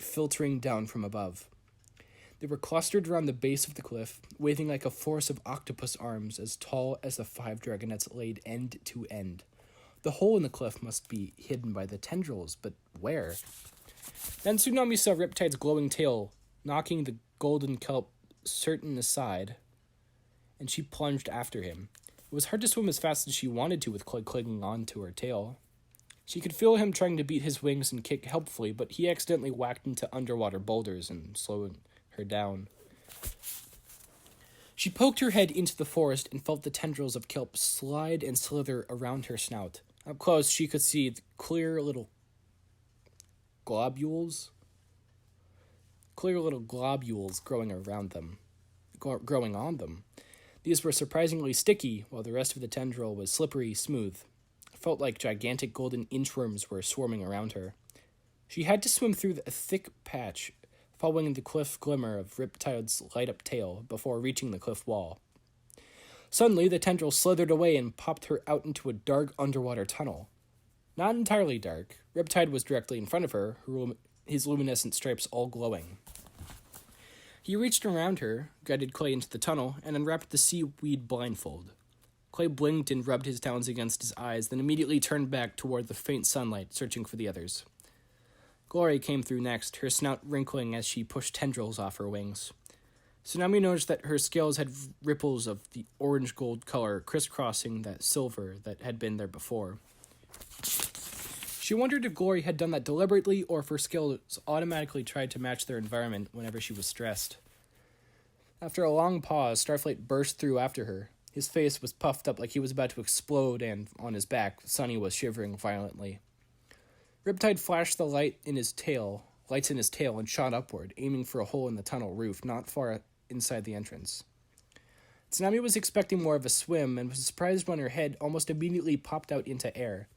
filtering down from above. They were clustered around the base of the cliff, waving like a force of octopus arms as tall as the 5 dragonettes laid end to end. The hole in the cliff must be hidden by the tendrils, but where? Then Tsunami saw Riptide's glowing tail, knocking the golden kelp certain aside, and she plunged after him. It was hard to swim as fast as she wanted to with Clay clinging on to her tail. She could feel him trying to beat his wings and kick helpfully, but he accidentally whacked into underwater boulders and slowed her down. She poked her head into the forest and felt the tendrils of kelp slide and slither around her snout. Up close, she could see the clear little globules growing on them. These were surprisingly sticky, while the rest of the tendril was slippery smooth. It felt like gigantic golden inchworms were swarming around her. She had to swim through a thick patch, following the cliff glimmer of Riptide's light-up tail before reaching the cliff wall. Suddenly, the tendril slithered away and popped her out into a dark underwater tunnel. Not entirely dark. Riptide was directly in front of her, his luminescent stripes all glowing. He reached around her, guided Clay into the tunnel, and unwrapped the seaweed blindfold. Clay blinked and rubbed his talons against his eyes, then immediately turned back toward the faint sunlight, searching for the others. Glory came through next, her snout wrinkling as she pushed tendrils off her wings. Tsunami noticed that her scales had ripples of the orange-gold color crisscrossing that silver that had been there before. She wondered if Glory had done that deliberately or if her scales automatically tried to match their environment whenever she was stressed. After a long pause, Starflight burst through after her. His face was puffed up like he was about to explode, and on his back, Sunny was shivering violently. Riptide flashed the lights in his tail, and shot upward, aiming for a hole in the tunnel roof not far inside the entrance. Tsunami was expecting more of a swim and was surprised when her head almost immediately popped out into air.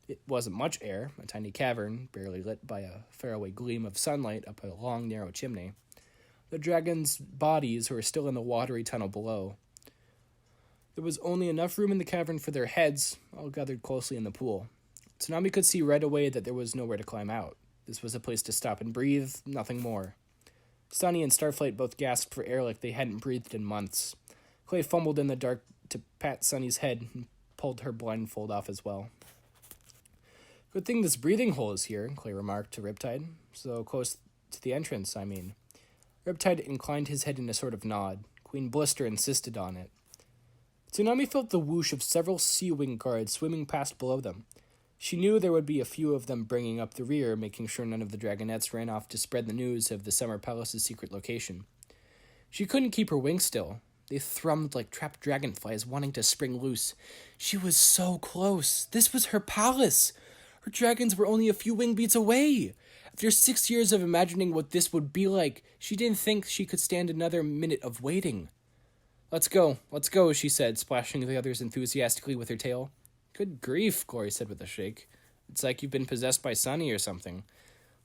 It wasn't much air, a tiny cavern, barely lit by a faraway gleam of sunlight up a long, narrow chimney. The dragons' bodies were still in the watery tunnel below. There was only enough room in the cavern for their heads, all gathered closely in the pool. Tsunami could see right away that there was nowhere to climb out. This was a place to stop and breathe, nothing more. Sunny and Starflight both gasped for air like they hadn't breathed in months. Clay fumbled in the dark to pat Sunny's head and pulled her blindfold off as well. Good thing this breathing hole is here, Clay remarked to Riptide. So close to the entrance, I mean. Riptide inclined his head in a sort of nod. Queen Blister insisted on it. Tsunami felt the whoosh of several Sea Wing guards swimming past below them. She knew there would be a few of them bringing up the rear, making sure none of the dragonettes ran off to spread the news of the Summer Palace's secret location. She couldn't keep her wings still. They thrummed like trapped dragonflies wanting to spring loose. She was so close. This was her palace. Her dragons were only a few wing beats away. After 6 years of imagining what this would be like, she didn't think she could stand another minute of waiting. Let's go, she said, splashing the others enthusiastically with her tail. Good grief, Glory said with a shake. It's like you've been possessed by Sunny or something.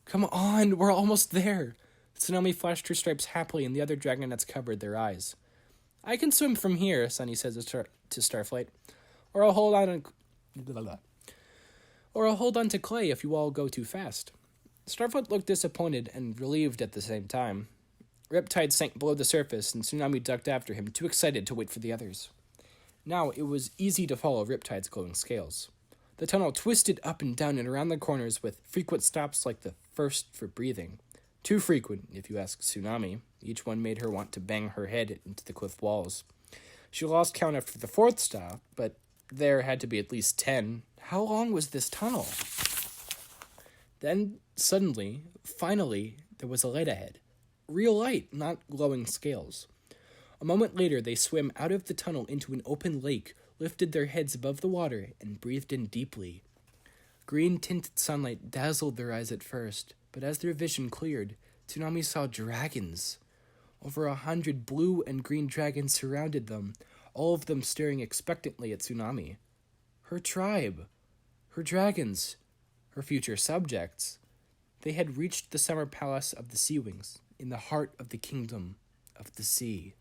Come on, we're almost there. Tsunami flashed her stripes happily, and the other dragonets covered their eyes. I can swim from here, Sunny says to Starflight. Or I'll hold on to Clay if you all go too fast. Starflight looked disappointed and relieved at the same time. Riptide sank below the surface, and Tsunami ducked after him, too excited to wait for the others. Now it was easy to follow Riptide's glowing scales. The tunnel twisted up and down and around the corners with frequent stops like the first for breathing. Too frequent, if you ask Tsunami. Each one made her want to bang her head into the cliff walls. She lost count after the fourth stop, but there had to be at least 10. How long was this tunnel? Then, suddenly, finally, there was a light ahead. Real light, not glowing scales. A moment later, they swam out of the tunnel into an open lake, lifted their heads above the water, and breathed in deeply. Green-tinted sunlight dazzled their eyes at first, but as their vision cleared, Tsunami saw dragons. Over 100 blue and green dragons surrounded them, all of them staring expectantly at Tsunami. Her tribe, her dragons, her future subjects. They had reached the summer palace of the Sea Wings, in the heart of the kingdom of the sea.